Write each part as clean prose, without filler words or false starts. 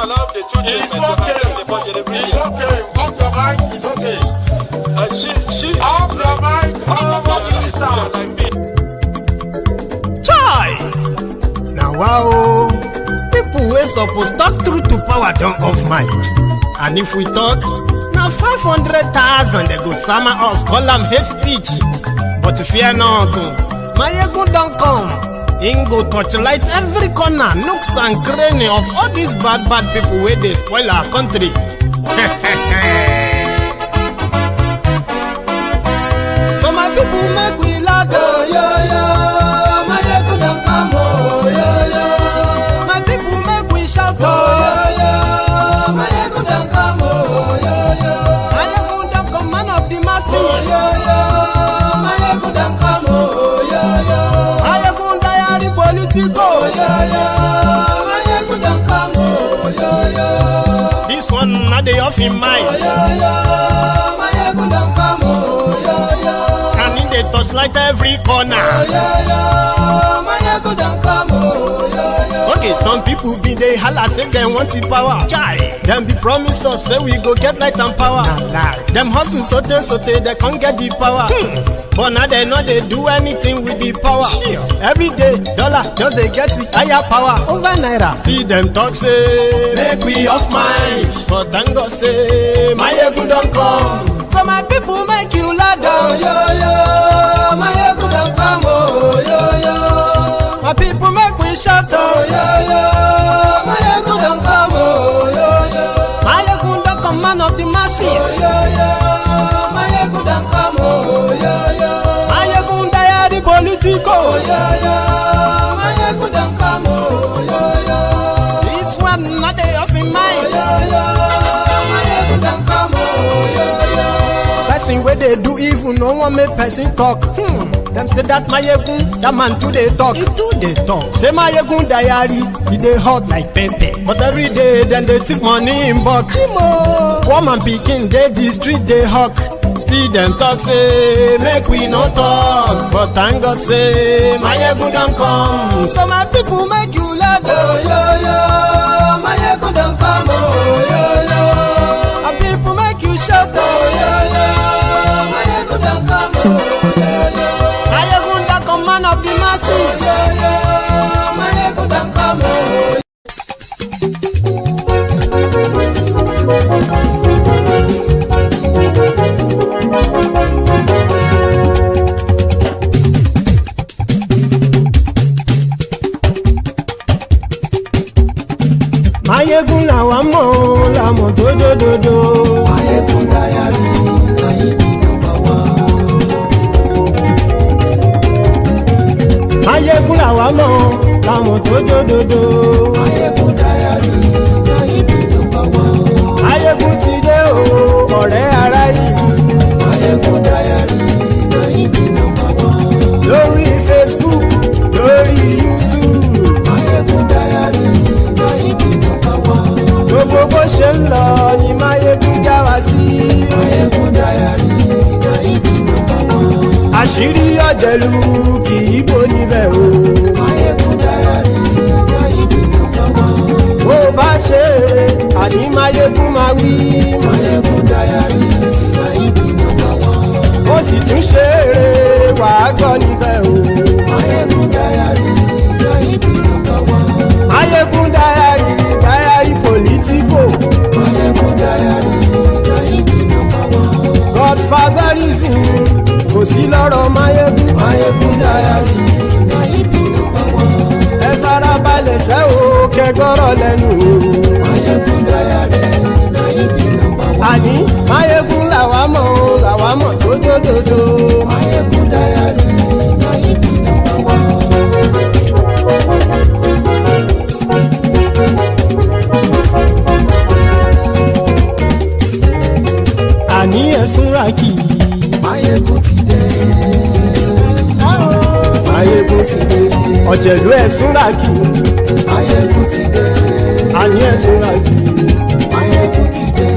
allowed the two children to attend the budget every year. It's okay. Off your mind. It's okay. She Off your mind. Chai! Now wow, people wey suppose talk truth to power don't off mic. And if we talk, now 500,000 they go summer us, call them hate speech. But fear not, my ego don't come. Ingo torchlight every corner, nooks and cranny of all these bad people where they spoil our country. So my people make we loud, oh yo yo. My ego don't come, oh yo yo. My people make we shout, oh yo yo. My ego don't come, oh yo yo. My ego don't come, man of the masses, oh yo yo. My ego don't come, oh yo yo. My ego diary politico, oh yo yo. My ego don't come, oh yo yo. This one not the off in mind, oh yo yo. My ego don't come, oh yo yo. And in the touchlight every corner, oh yo yo. My ego don't come, oh yo yo. Okay, some people be they holla say they want the power. Chai, them be promise us say we go get light and power. Them hustle sote they can't get the power. But now they know they do anything with the power. Every day, dollar just they get the higher power over naira. Still them talk say make we off mind. But thank God say my ego don't come. So my people make you loud, oh yo yo. My ego don't come, oh yo yo. My people make we shout, oh yo yo. My ego don't come, oh yo yo. My ego don't come, man of the masses, oh yo yo. My ego don't come, oh yo yo. My ego diary politico, oh yo yo. My ego don't come, oh yo yo. This one not they off in mind, oh yo yo. My ego don't come, oh yo yo. Person where they do evil, no one make person talk. Them say that my yegun, that man too they talk. He too they talk. Say my yegun diary, he they hot like pepper. But every day then they take money in bulk. Woman picking, they the street they hawk. Still them talk say make we no talk. But thank God say my yegun don't come. So my people make you loud, oh yo yo. My yegun don't come, oh yo yo. My people make you shout, oh yo yo. My yegun don't come, oh yo yo. Man of the masses, yeah, yeah. My ego don't come, oh. My ego now I'm all, I'm on do. My ego diary, I number one. Ayekun làwa mọ̀ làwọn tó dòdòdò. Ayekun diary na ibi number one. Ayekun ti dé o ọ̀rẹ́ ara ìlú. Ayekun diary na ibi number one. Lórí Facebook lórí YouTube. Ayekun diary na ibi number one. Gbogbo bó ṣe ń lọ ni Máyégún já wa sí. Ayekun diary na ibi number one. Àṣírí ọ̀jẹ̀lú kì í bò níbẹ̀ o. Máyégún diary na ibi number one. Bó bá ṣe eré àní Máyégún máa wí. Máyégún diary na ibi number one. Ó sì tún ṣe eré wàá gbọ́ níbẹ̀ o. Máyégún diary na ibi number one. Máyégún diary politico. Máyégún diary na ibi number one. Godfatherism kò sí lọ́rọ̀ Máyégún. Máyégún diary na ibi number one. Ẹ farabalẹ̀ sẹ́ o kẹgọ́rọ̀ lẹ́nu o. Máyégún diary na ibi number one. Àní Máyégún làwa mọ̀ tó dòdòdò. Máyégún diary na ibi number one. Àní ẹ̀sùn ràkì. Máyégún ti dé. Máyégún ti dé. Ọ̀jẹ̀lú ẹ̀sùn ràkì. Máyégún ti dé. Àní ẹ̀sùn ràkì. Máyégún ti dé.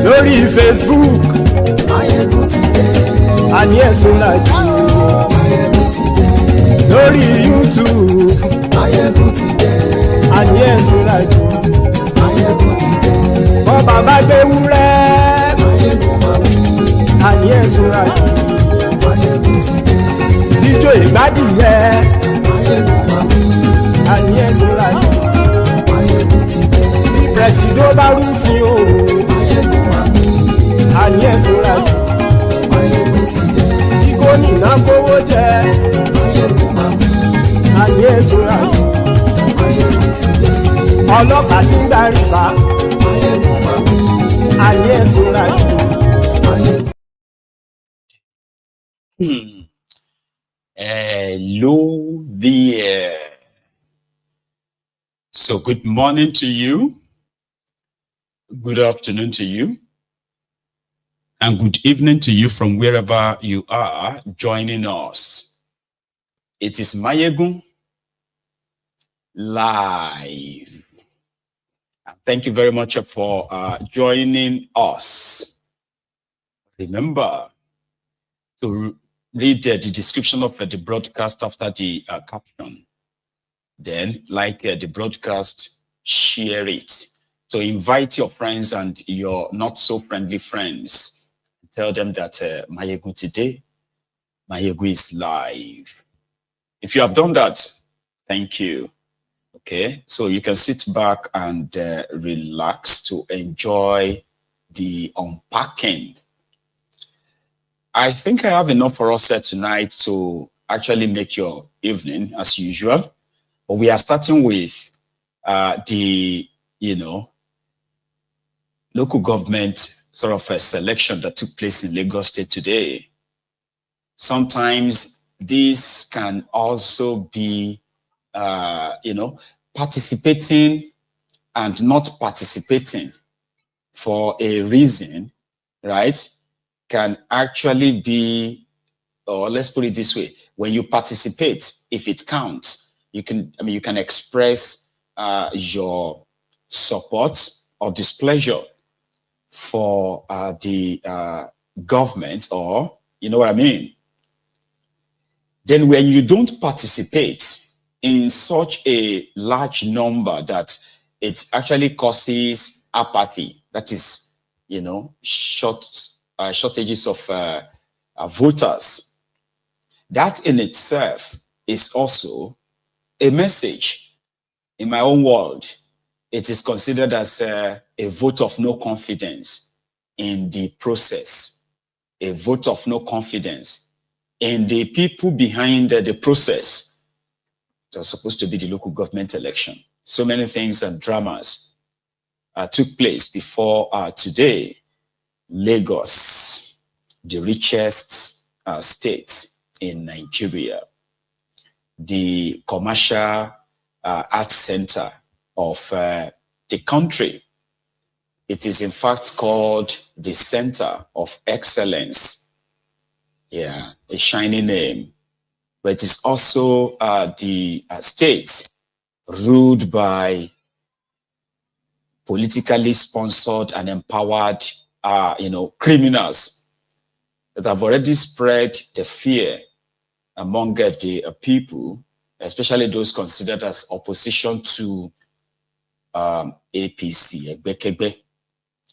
Lórí Facebook. Máyégún ti dé. Àní ẹ̀sùn ràkì. Máyégún ti dé. Lórí YouTube. Máyégún ti dé. Àní ẹ̀sùn ràkì. Máyégún bá gbé wúrẹ́. Máyégún máa wí. Àní ẹ̀sùn àjò. Máyégún ti dé. Bíjó ìgbádìyẹ. Máyégún máa wí. Àní ẹ̀sùn àjò. Máyégún ti dé. Bí pẹ̀sìdó bá rúfin o. Máyégún máa wí. Àní ẹ̀sùn àjò. Máyégún ti dé. Bí gómìnà kówó jẹ. Máyégún máa wí. Àní ẹ̀sùn àjò. Máyégún ti dé. Ọlọ́pàá tí ń darí bá. Máyégún máa wí. Àní ẹ̀sùn àjò. Máyégún. Hello there. So good morning to you, good afternoon to you, and good evening to you from wherever you are joining us. It is Máyégún live. Thank you very much for joining us. Remember to read the description of the broadcast after the caption. Then like the broadcast, share it. So invite your friends and your not so friendly friends. Tell them that Máyégún today, Máyégún is live. If you have done that, thank you. Okay, so you can sit back and relax to enjoy the unpacking. I think I have enough for us tonight to actually make your evening as usual. But we are starting with the, local government sort of a selection that took place in Lagos State today. Sometimes this can also be, participating and not participating for a reason, right? Can actually be, or let's put it this way, when you participate, if it counts, you can express your support or displeasure for the government, or you know what I mean. Then when you don't participate in such a large number that it actually causes apathy, that is, shortages of voters, that in itself is also a message. In my own world, it is considered as a vote of no confidence in the process, a vote of no confidence in the people behind the process. It was supposed to be the local government election. So many things and dramas took place before today. Lagos, the richest state in Nigeria, the commercial arts center of the country. It is in fact called the Center of Excellence. Yeah, a shiny name. But it is also the state ruled by politically sponsored and empowered criminals that have already spread the fear among the people, especially those considered as opposition to APC.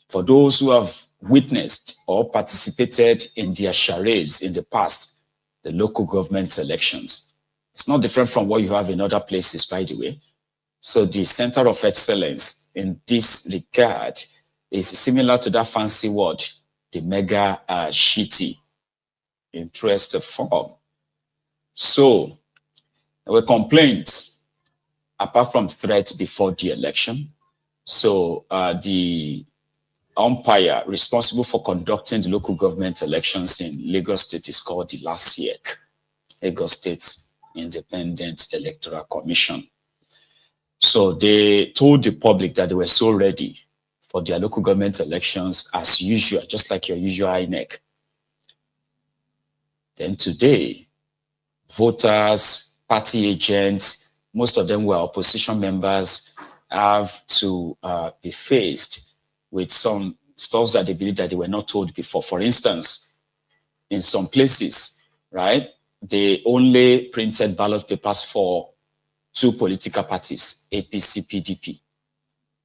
For those who have witnessed or participated in their charades in the past, the local government elections. It's not different from what you have in other places, by the way. So the Center of Excellence in this regard is similar to that fancy word, the mega shitty interest form. So there were complaints apart from threats before the election. So the umpire responsible for conducting the local government elections in Lagos State is called the LASIEC, Lagos State Independent Electoral Commission. So they told the public that they were so ready for their local government elections as usual, just like your usual INEC. Then today, voters, party agents, most of them were opposition members, have to be faced with some stuff that they believe that they were not told before. For instance, in some places, right, they only printed ballot papers for 2 political parties, APC, PDP.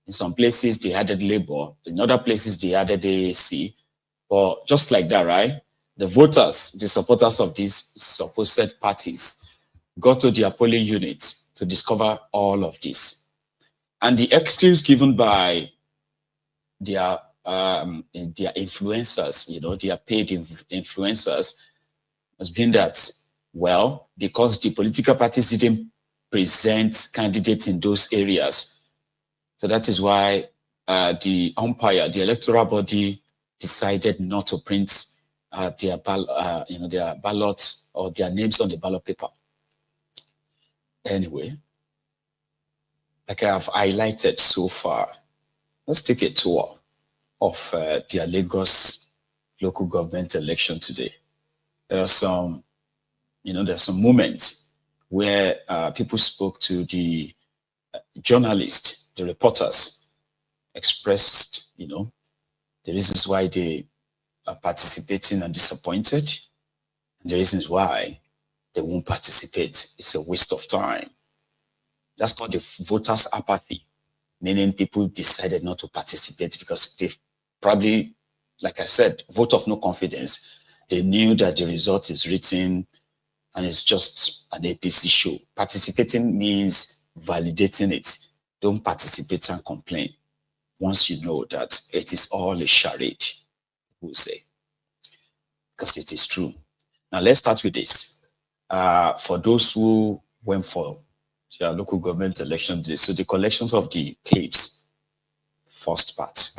In some places, they added Labour. In other places, they added AAC. But just like that, right? The voters, the supporters of these supposed parties, got to their polling units to discover all of this. And the excuse given by their influencers, you know, their paid influencers, has been that, well, because the political parties didn't present candidates in those areas, so that is why the umpire, the electoral body, decided not to print their ballots or their names on the ballot paper. Anyway, like I have highlighted so far, let's take a tour of the Lagos local government election today. There are some, there's some moments where people spoke to the journalists, the reporters, expressed, the reasons why they are participating and disappointed, and the reasons why they won't participate. It's a waste of time. That's called the voters' apathy, meaning people decided not to participate because they probably, like I said, vote of no confidence. They knew that the result is written and it's just an APC show. Participating means validating it. Don't participate and complain once you know that it is all a charade, we'll say, because it is true. Now let's start with this. For those who went for their local government election today, so the collections of the clips, first part.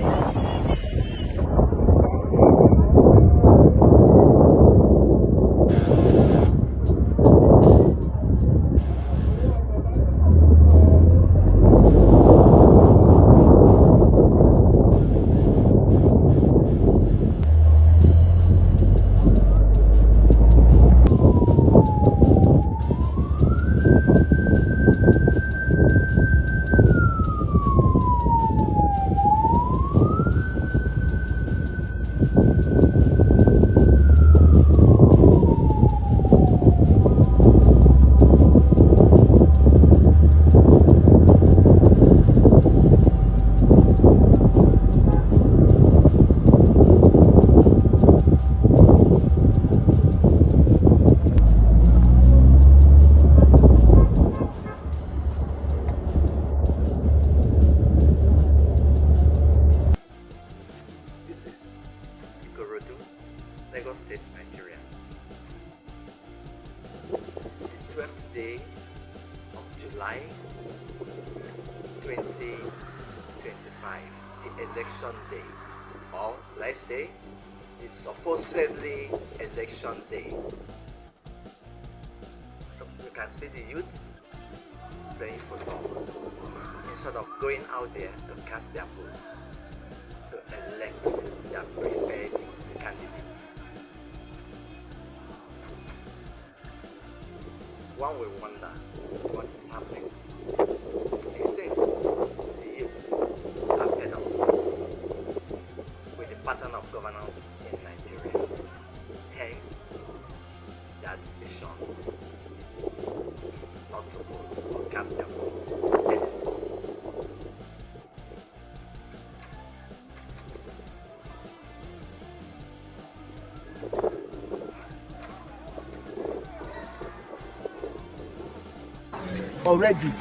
Lagos State, Nigeria. The 12th day of July 2025, the election day, or let's say the supposedly election day. You can see the youths playing football instead of going out there to cast their votes to elect their preferred candidates. One will wonder what is happening. It seems the youths are fed up with the pattern of governance in Nigeria. Hence, their decision not to vote or cast their votes. Already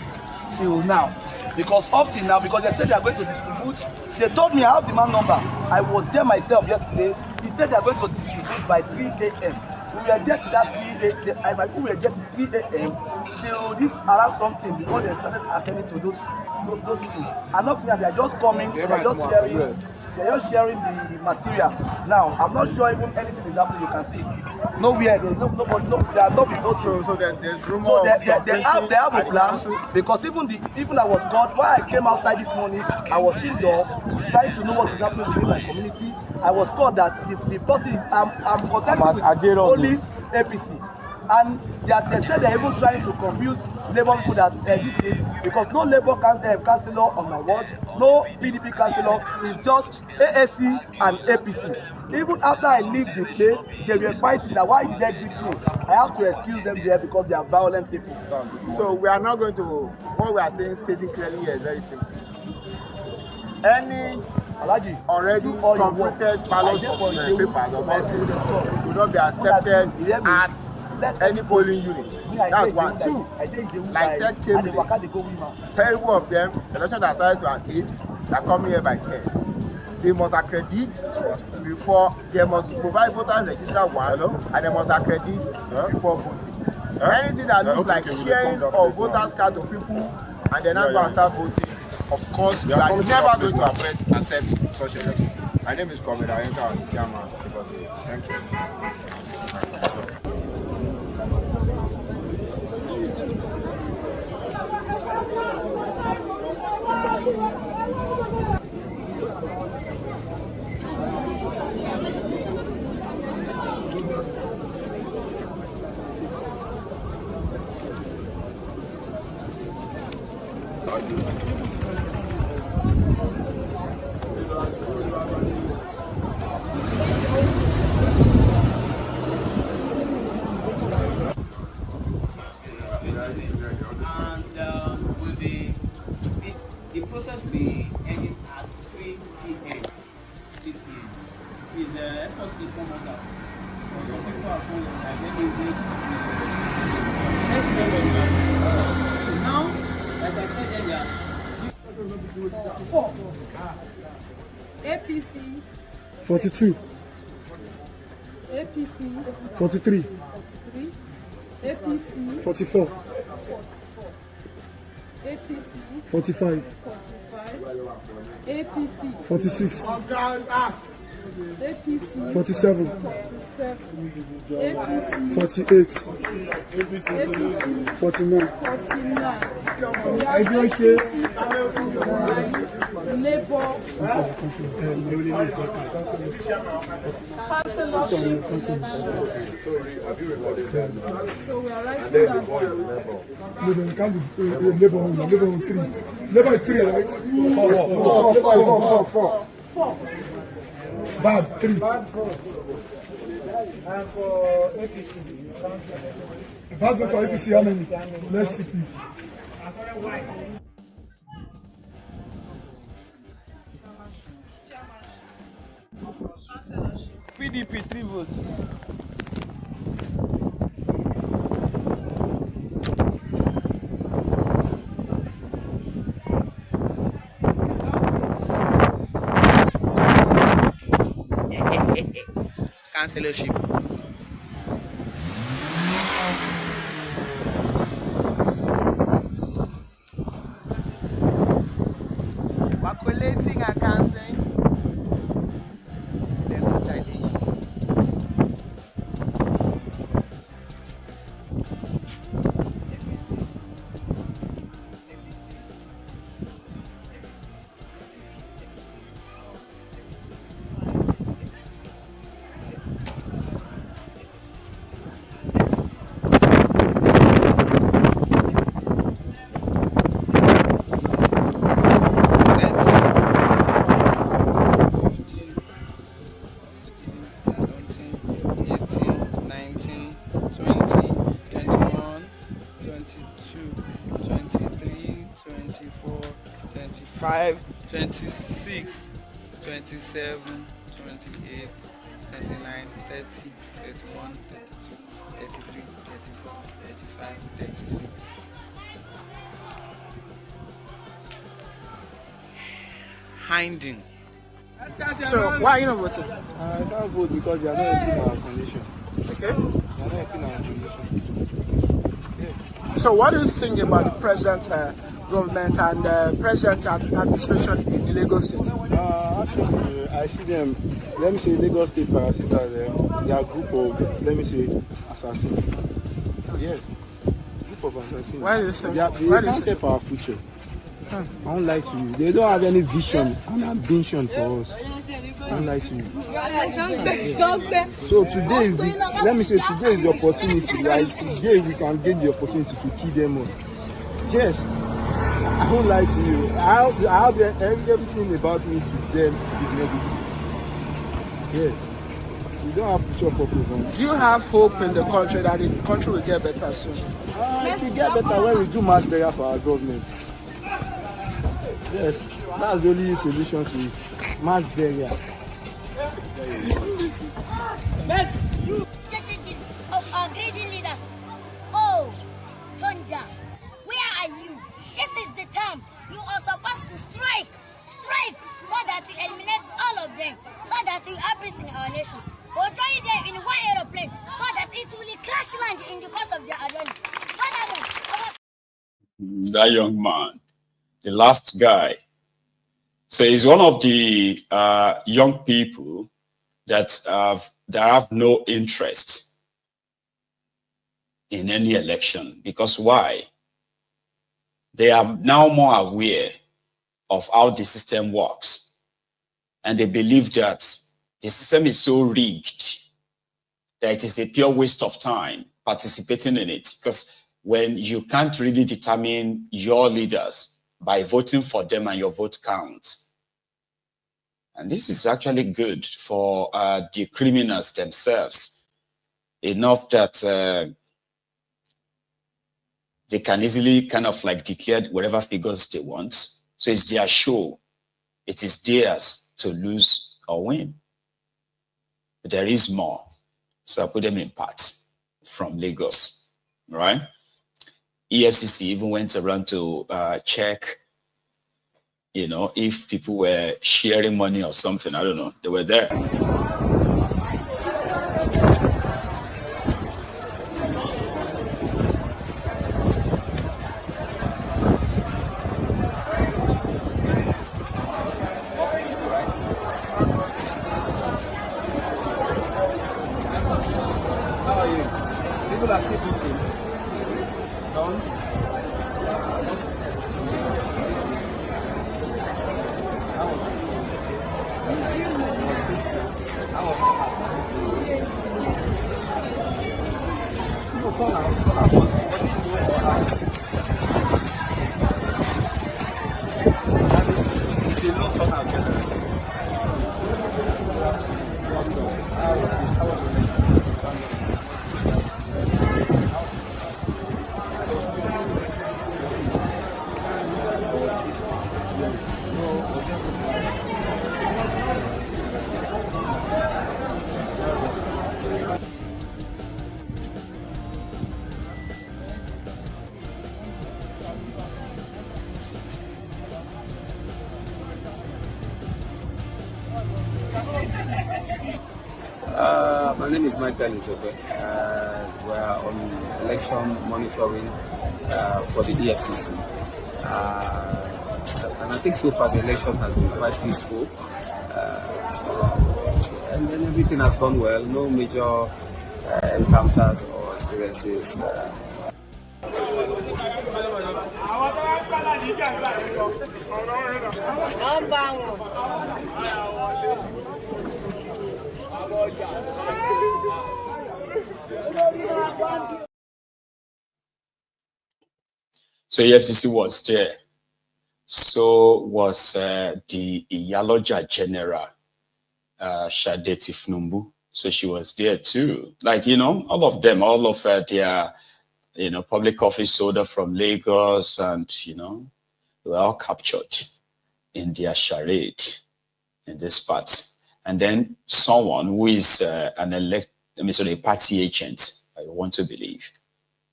till now, because up till now, because they said they are going to distribute, they told me I have the man number. I was there myself yesterday. He said they are going to distribute by 3 a.m. We were there to that 3 a.m. My people were there to 3 a.m. till this around something before they started attending to those people. And up to now, they are just coming, they are just sharing the material. Now, I'm not sure even anything is happening. You can see nowhere. There's nobody. They are not being voted. So there's rumor. So they have a plan, because even I was called while I came outside this morning. I was indoors trying to know what is happening within my community. I was called that the person is I'm contacting with only APC, and they said they're even trying to confuse Labour people that this is because no Labour councillor on my ward, no PDP councillor, is just AAC and APC. Even after I leave the place, they were fighting that why did they beat me? I have to excuse them there because they are violent people. So we are not going to, what we are saying, stating clearly here is very simple. any already completed ballot papers or message will not be accepted at any polling unit. That's one. Two, like said came terrible of them, the election that started to an 8, that come here by 10. They must accredit before, they must provide voters register 1, and they must accredit before voting. Anything that looks like sharing of voters card to people and then not go and start voting, of course, we are never going to accept such election. My name is Comrade Ayenka Yama. Thank you. And the process will be ending at 3 p.m. Is supposed to be some of that. Some people are phone like they now, like I said earlier, 4 APC 42 APC 43 APC 44 APC 45 APC 46 APC 47 APC 48 APC 49 Labour Councillorship. So we are writing that. Labour can't be Labour 3. Labour is 3, right? 4. Bad 3. And for APC, Bad vote for APC, how many? Let's see, please. PDP 3 votes. Councillorship. We're collating and cancelling. Five, 26, 27, 28, 29, 30, 31, 32, 33, 34, 35, 36. Hiding. So, why are you not voting? I can't vote because they are not helping our condition. Okay. They are not helping our condition. Yeah. So, what do you think about the present government and present administration in Lagos State? Actually, I see them, let me say, Lagos State parasitas, they are a group of, let me say, assassins. Yeah, group of assassins. Why do you think they can't help our future. I don't like to you. They don't have any vision and ambition for us. I don't like to you. Yeah. So today is the, let me say, today is the opportunity. Like today we can get the opportunity to kill them all. Yes. I don't lie to you. I have everything about me to them is negative. Yeah. We don't have future purpose. Do you have hope in the country that the country will get better soon? It will get better when we do mass burial for our government. Yes. That's the only solution to it. Mass burial. Of our greedy leaders. Oh, Thunder, where are you? This is the time you are supposed to strike so that you eliminate all of them, so that we have peace in our nation. Or join them in one aeroplane so that it will crash land in the course of their journey. That young man, the last guy. So he's one of the young people that have no interest in any election. Because why? They are now more aware of how the system works. And they believe that the system is so rigged that it is a pure waste of time participating in it. Because when you can't really determine your leaders by voting for them and your vote counts. And this is actually good for the criminals themselves. Enough that they can easily kind of like declare whatever figures they want. So it's their show. It is theirs to lose or win. But there is more. So I put them in parts from Lagos, right? EFCC even went around to check, you know, if people were sharing money or something. I don't know. They were there. My name is Michael Izobe. We are on election monitoring for the EFCC. And I think so far the election has been quite peaceful. And then everything has gone well. No major encounters or experiences. So EFCC was there. So was the Iyaloja General, Shade Tifnumbu. So she was there too. Like, you know, all of them, all of their, you know, public office holder from Lagos, and, you know, they were all captured in their charade in this part. And then someone who is a party agent, I want to believe,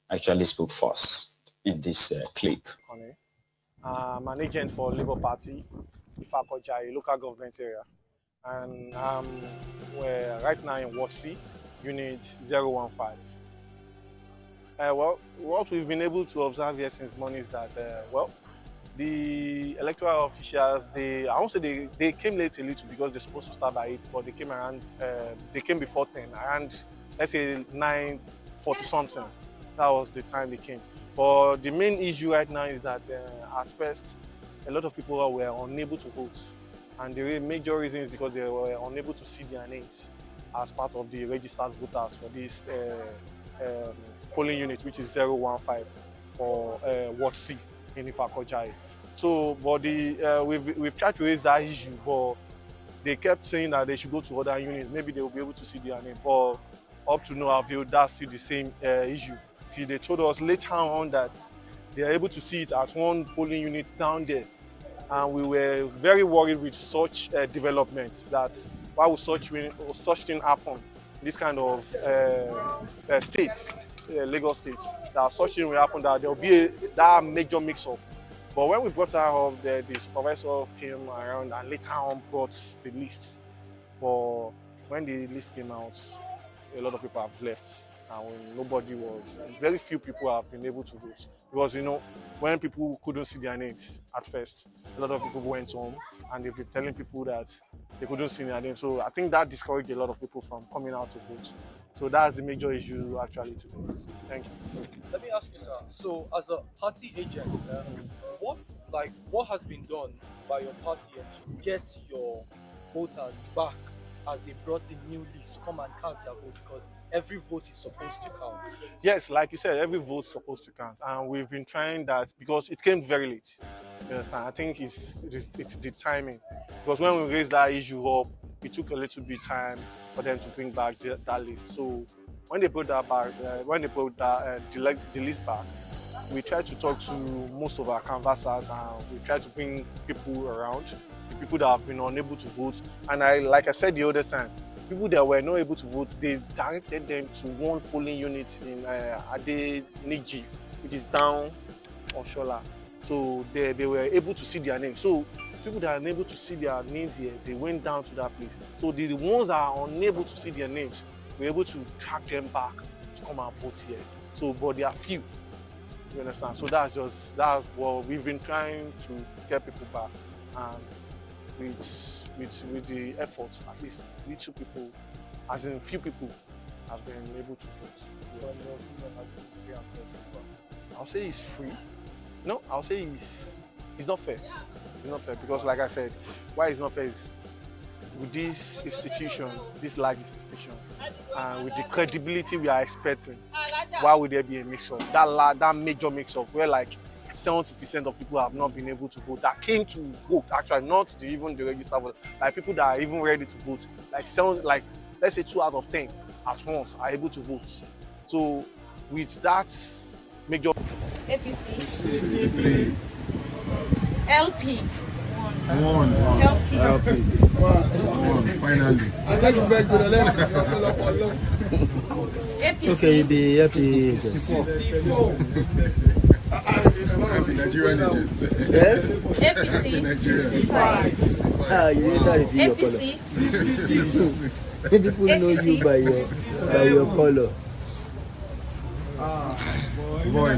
actually spoke first in this clip. I'm an agent for Labour Party, Ifakojai, local government area. And we're right now in Ward C, Unit 015. Well, what we've been able to observe here since morning is that, well, the electoral officials, I won't say they came late a little because they're supposed to start by 8, but they came around, they came before 10, around, let's say 9:40 something. That was the time they came. But the main issue right now is that at first, a lot of people were unable to vote. And the major reason is because they were unable to see their names as part of the registered voters for this polling unit, which is 015 for Ward C in Ifakojai. So, but we've tried to raise that issue, but they kept saying that they should go to other units. Maybe they will be able to see their name. But up to no avail, that's still the same issue. See, they told us later on that they are able to see it at one polling unit down there. And we were very worried with such developments, that why would such thing happen in this kind of states, Lagos states, that such thing will happen, that there will be that major mix-up. But when we brought that up, the supervisor came around and later on brought the list. But when the list came out, a lot of people have left. And when very few people have been able to vote. Because, you know, when people couldn't see their names at first, a lot of people went home and they've been telling people that they couldn't see their names. So I think that discouraged a lot of people from coming out to vote. So that's the major issue actually today. Thank you. Let me ask you, sir. So as a party agent, what has been done by your party to get your voters back as they brought the new list to come and count their vote, because every vote is supposed to count? Yes, like you said, every vote is supposed to count, and we've been trying that because it came very late. You understand? I think it's the timing, because when we raised that issue up, it took a little bit time for them to bring back that list. So when they brought that back, the list back, we tried to talk to most of our canvassers and we tried to bring people around, the people that have been unable to vote. And like I said the other time, people that were not able to vote, they directed them to one polling unit in Adeniji, which is down on Shola. So they were able to see their names. So people that are unable to see their names here, they went down to that place. So the ones that are unable to see their names, we're able to track them back to come and vote here. So, but there are few. You understand? So that's what we've been trying to get people back, and with the effort, at least little people, as in few people, have been able to vote. I'll say it's free. No, I'll say it's not fair. It's not fair because, like I said, why it's not fair is with this institution, this large institution, and with the credibility we are expecting, why would there be a mix-up? That major mix-up where like 70% of people have not been able to vote, that came to vote, actually, not even the register vote, like people that are even ready to vote, like let's say 2 out of 10 at once are able to vote. So with that major APC 63 LP One. Finally. APC. Okay, the happy Nigerian agents. APC 65. You need to review your color. APC 66. People know you by your color. Boy.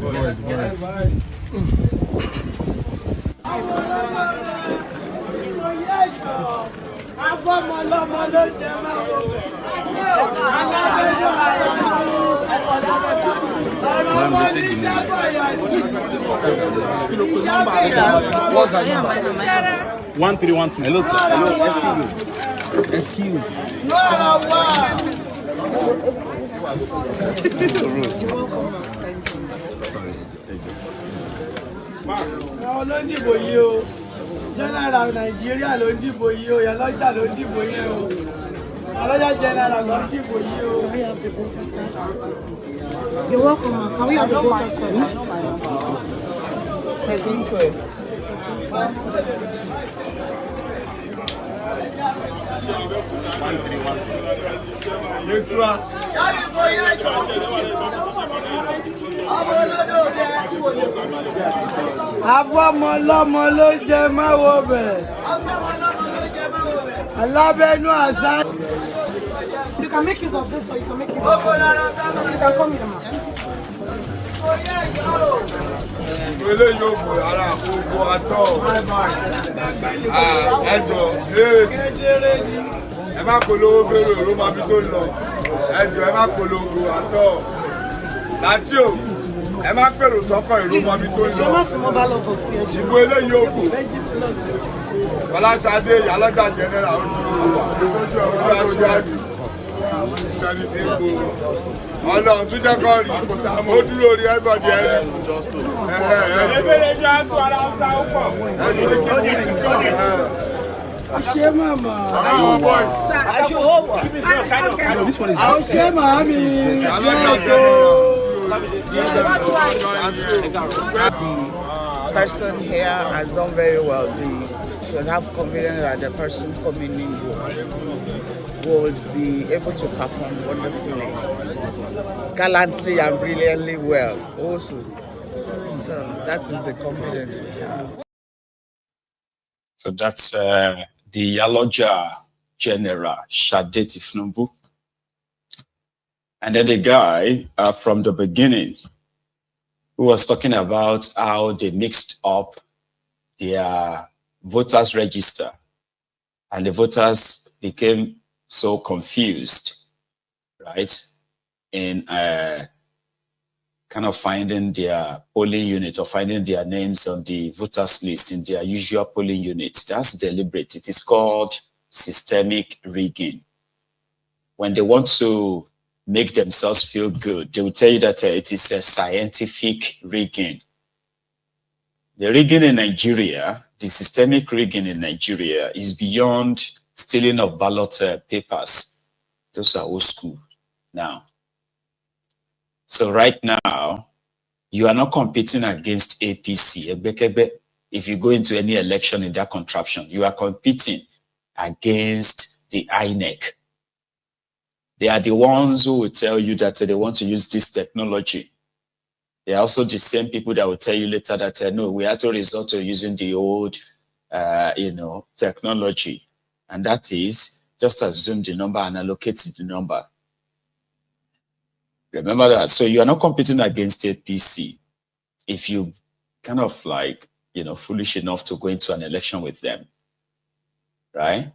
What's that number? 1312. Hello, sir. Hello, excuse. ló ń dìbò yìí o, general Nàìjíríà ló ń dìbò yìí o, Ìyálọ́jà ló ń dìbò yìí o, Ìyálọ́jà general ló ń dìbò yìí o. Can we have the voters card? You're welcome. Can we have the voters card? 1312. Afọmọlọ́mọ ló jẹ máwo bẹ̀. Alábẹ́nú àṣà. You can make use of this or you can make use of this. You can come here, ma. Ilé yóò mú ara gbogbo àtọ̀. Ẹjọ́ ẹ má polówó fèrè ló máa fi tó lọ. Ẹjọ́ ẹ má polówó àtọ̀. Láti o, ẹ má pèrò sọ́kọ̀ ìlú máa fi tó lọ. Ìjọba má súnmọ́ ballot box yẹn jù. Ìbò ilé yóò kù. Fọláṣadé Ìyálọ́jà general ojú ọ̀rọ̀ ojú àdì. Ọlọ́run tún jẹ́ kọ́ rí, ó dúró rí everybody ẹ̀rí. Ṣé màmá? Ṣé màmí? The person here has done very well. The should have confidence that the person coming in will be able to perform wonderfully, gallantly and brilliantly well also. So that is the confidence we have. So that's the Yaloja General, Shade Tifnumbu. And then the guy from the beginning who was talking about how they mixed up their voters register and the voters became so confused, right, in kind of finding their polling unit or finding their names on the voters list in their usual polling unit. That's deliberate. It is called systemic rigging. When they want to make themselves feel good, they will tell you that it is a scientific rigging. The rigging in Nigeria, the systemic rigging in Nigeria is beyond stealing of ballot papers. Those are old school now. So right now, you are not competing against APC. If you go into any election in that contraption, you are competing against the INEC. They are the ones who will tell you that they want to use this technology. They are also the same people that will tell you later that no, we have to resort to using the old, technology, and that is just assume the number and allocate the number. Remember that. So you are not competing against APC if you kind of like, foolish enough to go into an election with them, right?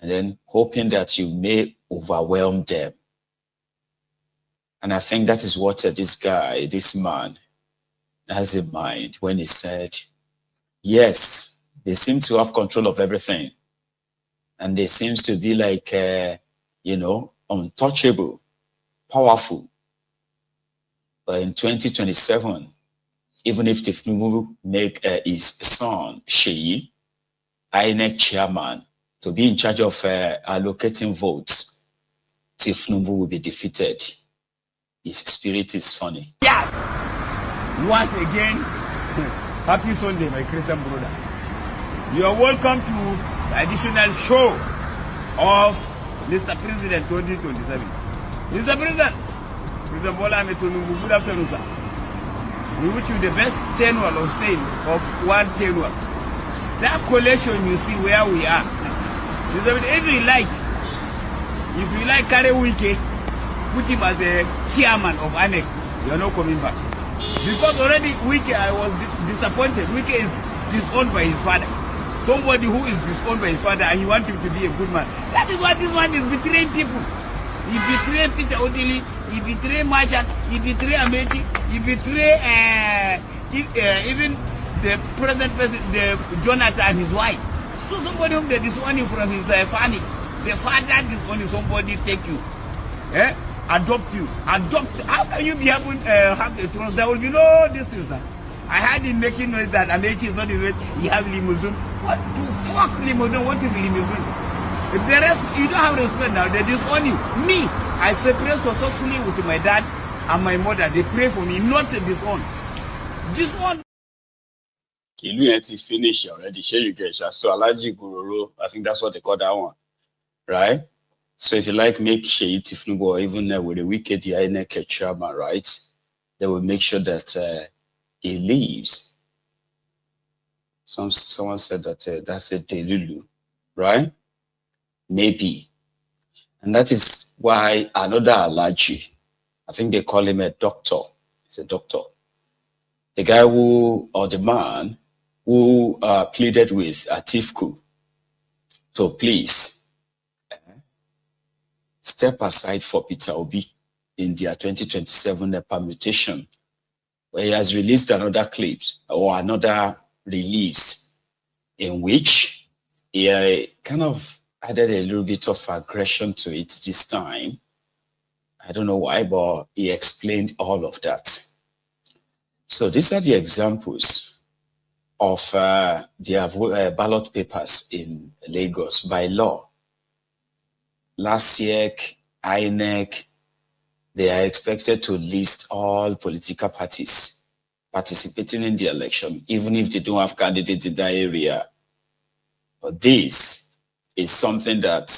And then hoping that you may overwhelm them. And I think that is what this man has in mind when he said, yes, they seem to have control of everything. And they seem to be like, untouchable, powerful. But in 2027, even if Tifnubu make his son, Sheyi, INEC chairman, to be in charge of allocating votes, Tifnubu will be defeated. His spirit is funny. Yes! Once again, happy Sunday, my Christian brother. You are welcome to the additional show of Mr. President 2027. Mr. President, President Bola Ahmed Tinubu, good afternoon, sir. We wish you the best tenure of staying of one tenure. That collation you see where we are. If you like carry Wike, put him as a chairman of ANEC, you're not coming back. Because already Wike, I was disappointed. Wike is disowned by his father. Somebody who is disowned by his father and you want him to be a good man. That is what this one is betraying people. He betrayed Peter Odili, he betrayed Marshall, he betrayed Amechi, he betrayed even the present president, Jonathan and his wife. So somebody whom they disown him from his family. The father disown somebody take you. Adopt you. How can you be able have the throne? There will be no this is that. I heard him making noise that Amechi is not his way. He have limousine. What the fuck limousine? What is limousine? If the rest, you don't have respect now, they disown you. Me, I separate successfully with my dad and my mother. They pray for me, not disown. Disown. You had to finish already. Share you guys. So Alhaji Goro, I think that's what they call that one, right? So if you like, make Sheyi Tifnubu or even with a wicked INEC chairman, right? They will make sure that he leaves. Someone said that that's a delulu, right? Maybe. And that is why another Alhaji, I think they call him a doctor. He's a doctor. The guy who, or the man who pleaded with Athiefku to please step aside for Peter Obi in their 2027 permutation, where he has released another clip or another release in which he kind of added a little bit of aggression to it this time. I don't know why, but he explained all of that. So these are the examples of the ballot papers in Lagos by law. LASIEC, INEC, they are expected to list all political parties participating in the election, even if they don't have candidates in that area. But this is something that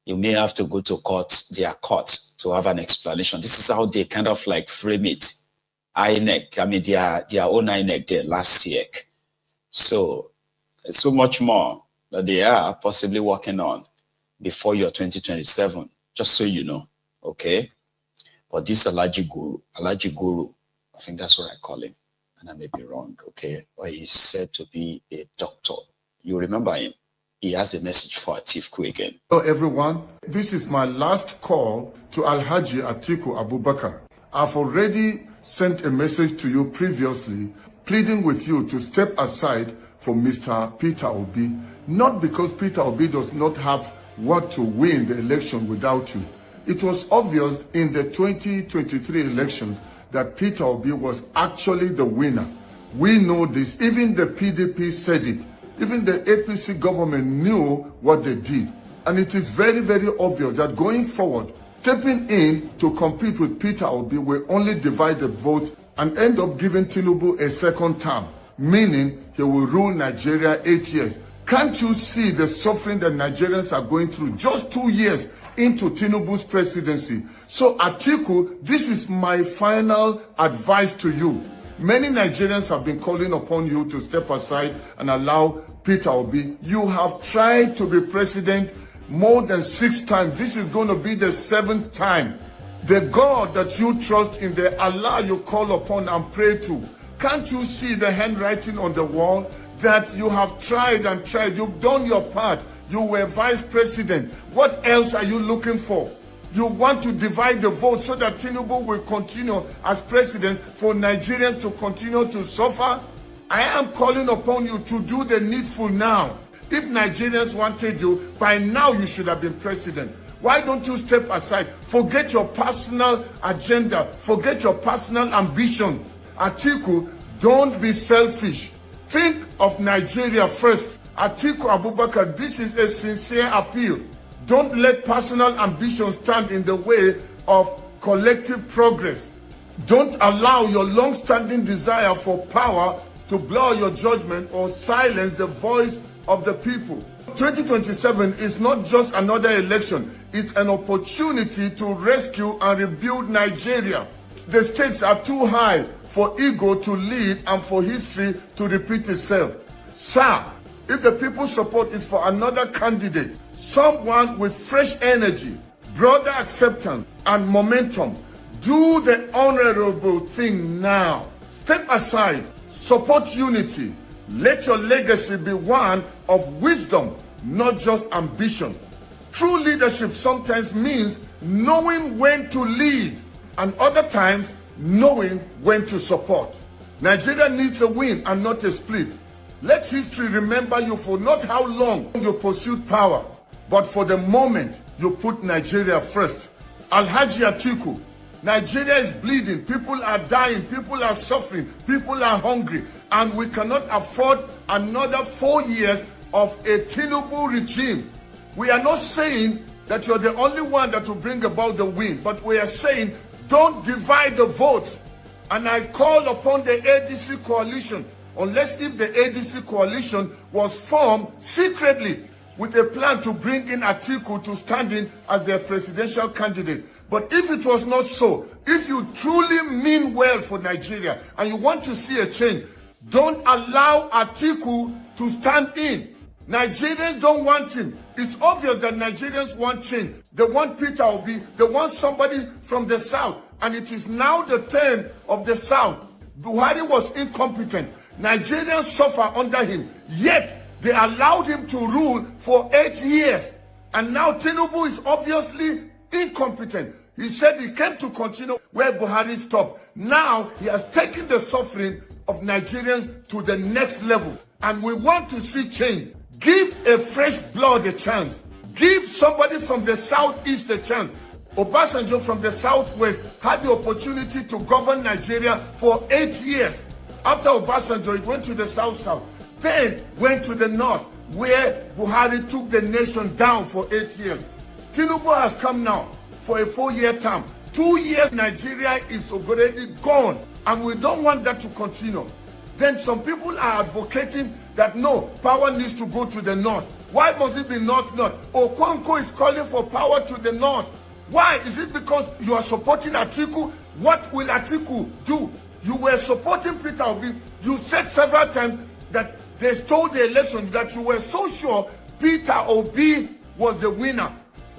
you may have to go to their court to have an explanation. This is how they kind of like frame it. INEC, I mean, their own INEC, their LASIEC. So much more that they are possibly working on before your 2027, just so you know, okay? But this Alhaji Goro, I think that's what I call him, and I may be wrong, okay? But he's said to be a doctor. You remember him? He has a message for Athiefku again. Hello everyone, this is my last call to Alhaji Atiku Abubakar. I've already sent a message to you previously, pleading with you to step aside for Mr. Peter Obi, not because Peter Obi does not have what to win the election without you. It was obvious in the 2023 elections that Peter Obi was actually the winner. We know this, even the PDP said it. Even the APC government knew what they did. And it is very, very obvious that going forward, stepping in to compete with Peter Obi will only divide the votes and end up giving Tinubu a second term, meaning he will rule Nigeria 8 years. Can't you see the suffering that Nigerians are going through just 2 years into Tinubu's presidency? So Atiku, this is my final advice to you. Many Nigerians have been calling upon you to step aside and allow Peter Obi. You have tried to be president more than 6 times. This is going to be the 7th time. The God that you trust in, the Allah you call upon and pray to, can't you see the handwriting on the wall that you have tried and tried? You've done your part. You were vice president. What else are you looking for? You want to divide the vote so that Tinubu will continue as president for Nigerians to continue to suffer? I am calling upon you to do the needful now. If Nigerians wanted you, by now you should have been president. Why don't you step aside? Forget your personal agenda. Forget your personal ambition. Atiku, don't be selfish. Think of Nigeria first. Atiku Abubakar, this is a sincere appeal. Don't let personal ambition stand in the way of collective progress. Don't allow your long-standing desire for power to blur your judgment or silence the voice of the people. 2027 is not just another election. It's an opportunity to rescue and rebuild Nigeria. The stakes are too high for ego to lead and for history to repeat itself. Sir, if the people's support is for another candidate, someone with fresh energy, broader acceptance, and momentum, do the honorable thing now. Step aside, support unity. Let your legacy be one of wisdom, not just ambition. True leadership sometimes means knowing when to lead, and other times knowing when to support. Nigeria needs a win and not a split. Let history remember you for not how long you pursued power, but for the moment you put Nigeria first. Alhaji Atiku, Nigeria is bleeding, people are dying, people are suffering, people are hungry, and we cannot afford another 4 years of a Tinubu regime. We are not saying that you're the only one that will bring about the win, but we are saying don't divide the votes. And I call upon the ADC coalition, unless if the ADC coalition was formed secretly with a plan to bring in Atiku to stand in as their presidential candidate. But if it was not so, if you truly mean well for Nigeria and you want to see a change, don't allow Atiku to stand in. Nigerians don't want him. It's obvious that Nigerians want change. They want Peter Obi. They want somebody from the South. And it is now the turn of the South. Buhari was incompetent. Nigerians suffer under him. Yet, they allowed him to rule for 8 years. And now Tinubu is obviously incompetent. He said he came to continue where Buhari stopped. Now, he has taken the suffering of Nigerians to the next level. And we want to see change. Give a fresh blood a chance. Give somebody from the southeast a chance. Obasanjo from the southwest had the opportunity to govern Nigeria for 8 years. After Obasanjo, it went to the south-south. Then went to the north, where Buhari took the nation down for 8 years. Tinubu has come now for a 4-year term. 2 years, Nigeria is already gone. And we don't want that to continue. Then some people are advocating that no, power needs to go to the north. Why must it be north-north? Okonkwo is calling for power to the north. Why? Is it because you are supporting Atiku? What will Atiku do? You were supporting Peter Obi. You said several times that they stole the election, that you were so sure Peter Obi was the winner.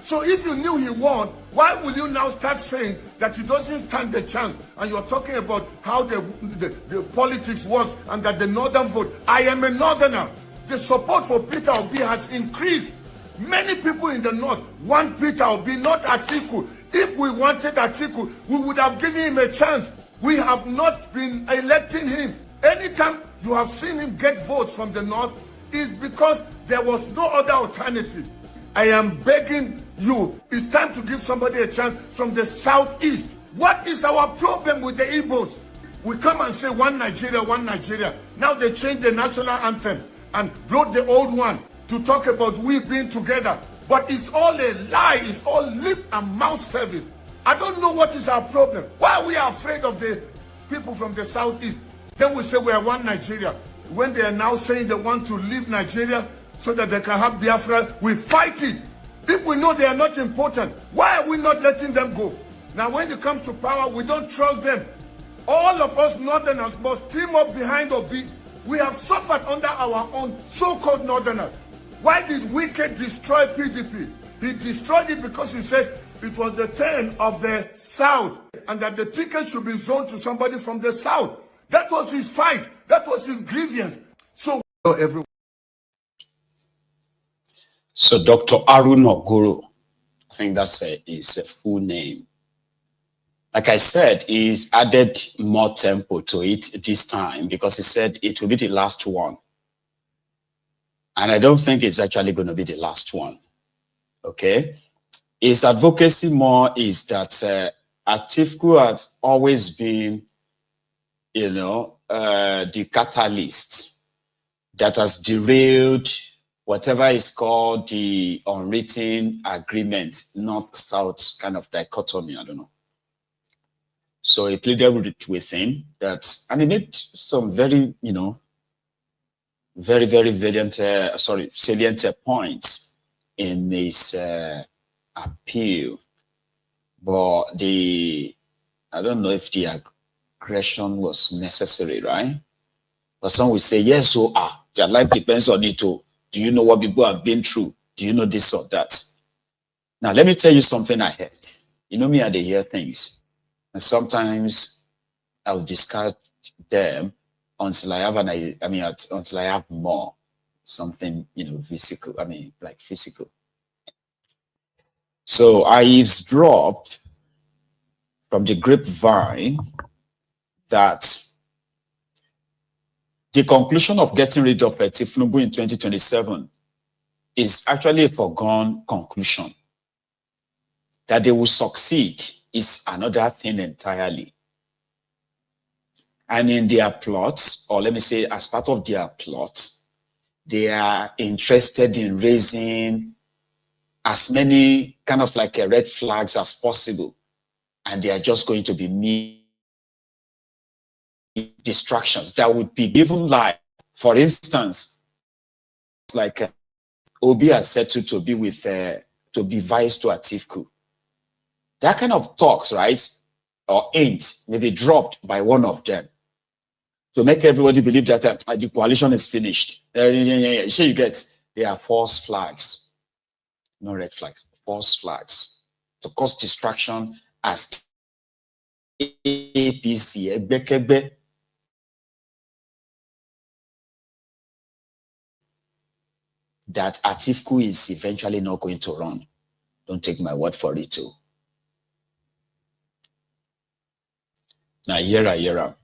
So if you knew he won, why will you now start saying that he doesn't stand the chance? And you're talking about how the politics works and that the northern vote. I am a northerner. The support for Peter Obi has increased. Many people in the north want Peter Obi, not Atiku. If we wanted Atiku, we would have given him a chance. We have not been electing him. Anytime you have seen him get votes from the north, is because there was no other alternative. I am begging you, it's time to give somebody a chance from the southeast. What is our problem with the Igbos? We come and say one Nigeria, one Nigeria. Now they change the national anthem and brought the old one to talk about we being together. But it's all a lie, it's all lip and mouth service. I don't know what is our problem. Why are we afraid of the people from the southeast? Then we say we are one Nigeria. When they are now saying they want to leave Nigeria so that they can have Biafra, we fight it. If we know they are not important, why are we not letting them go? Now when it comes to power, we don't trust them. All of us northerners must team up behind Obi. We have suffered under our own so-called northerners. Why did Wike destroy PDP? He destroyed it because he said it was the turn of the South and that the ticket should be zoned to somebody from the South. That was his fight. That was his grievance. So everyone. So Dr. Alhaji Goro, I think that's his full name. Like I said, he's added more tempo to it this time because he said it will be the last one. And I don't think it's actually going to be the last one. Okay? His advocacy more is that Athiefku has always been, the catalyst that has derailed whatever is called the unwritten agreement, north-south kind of dichotomy, I don't know. So he pleaded with him that, and he made some very, very, very salient points in his appeal. But I don't know if the aggression was necessary, right? But some will say, yes, so their life depends on it too. Do you know what people have been through? Do you know this or that? Now, let me tell you something I heard. You know me, I hear things. And sometimes I'll discard them until I have until I have more. Something, physical, like physical. So I eavesdropped from the grapevine that the conclusion of getting rid of Athiefku in 2027 is actually a foregone conclusion. That they will succeed is another thing entirely. And in their plots, or let me say as part of their plot, they are interested in raising as many kind of like red flags as possible. And they are just going to be distractions that would be given life. For instance, like Obi has settled to be with to be vice to Athiefku. That kind of talks, right, or ain't maybe dropped by one of them to make everybody believe that the coalition is finished. Sure, you get, they are false flags, no red flags, false flags to cause distraction as APC, that Athiefku is eventually not going to run. Don't take my word for it too. Now, Yera,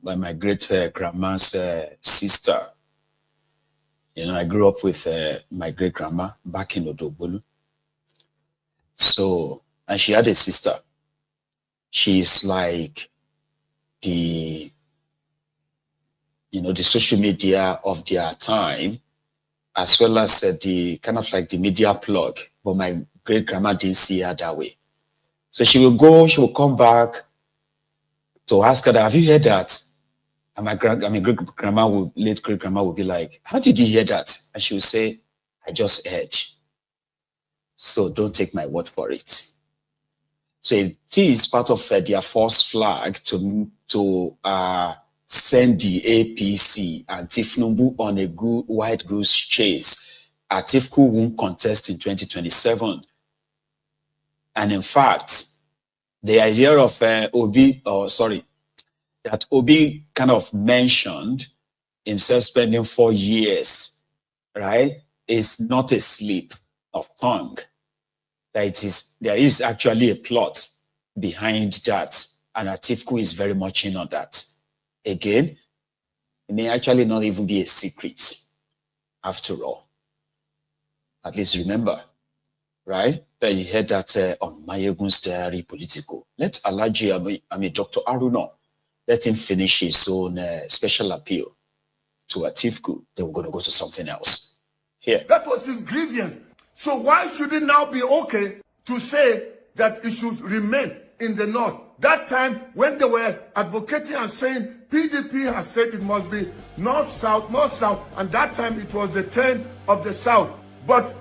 by my great grandma's sister. I grew up with my great grandma back in Odobolu. So, and she had a sister. She's like the social media of their time, as well as the kind of like the media plug. But my great grandma didn't see her that way. So she will come back to ask her, have you heard that? And my late great grandma would be like, how did you hear that? And she would say, I just heard. So don't take my word for it. So it is part of their false flag to send the APC and Athiefku on a white goose chase. Athiefku won't contest in 2027. And in fact, the idea of that Obi kind of mentioned himself spending 4 years, right, is not a slip of tongue. That there is actually a plot behind that, and Athiefku is very much in on that. Again, it may actually not even be a secret, after all. At least remember, right? That you heard that on Mayegun's diary political. Let Alhaji, Dr. Aruno, let him finish his own special appeal to Athiefku. Then we're going to go to something else. Here. That was his grievance. So why should it now be okay to say that it should remain in the north? That time when they were advocating and saying PDP has said it must be north-south, and that time it was the turn of the south. But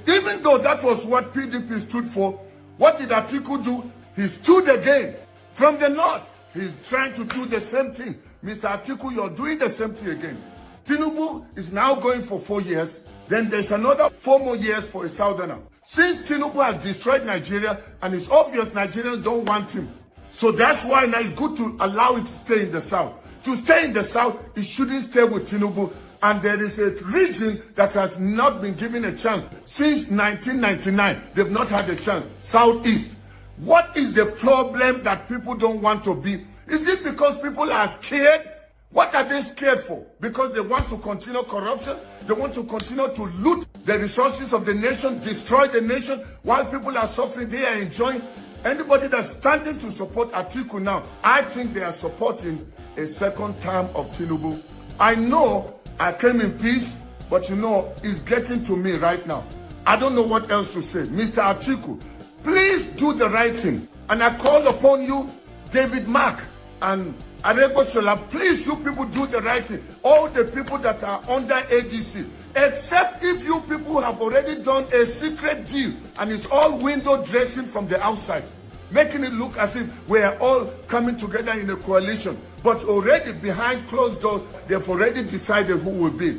even though that was what PDP stood for, what did Atiku do? He stood again from the north. He's trying to do the same thing. Mr. Atiku, you're doing the same thing again. Tinubu is now going for 4 years. Then there's another 4 more years for a southerner. Since Tinubu has destroyed Nigeria, and it's obvious Nigerians don't want him. So that's why now it's good to allow it to stay in the south. To stay in the south, it shouldn't stay with Tinubu. And there is a region that has not been given a chance. Since 1999, they've not had a chance. Southeast. What is the problem that people don't want to be? Is it because people are scared? What are they scared for? Because they want to continue corruption? They want to continue to loot the resources of the nation, destroy the nation, while people are suffering, they are enjoying. Anybody that's standing to support Atiku now, I think they are supporting a second term of Tinubu. I know I came in peace, but it's getting to me right now. I don't know what else to say. Mr. Atiku, please do the right thing. And I call upon you, David Mark and Aregoshola, please, you people do the right thing. All the people that are under ADC, except if you people have already done a secret deal and it's all window dressing from the outside, making it look as if we are all coming together in a coalition. But already behind closed doors, they've already decided who will be.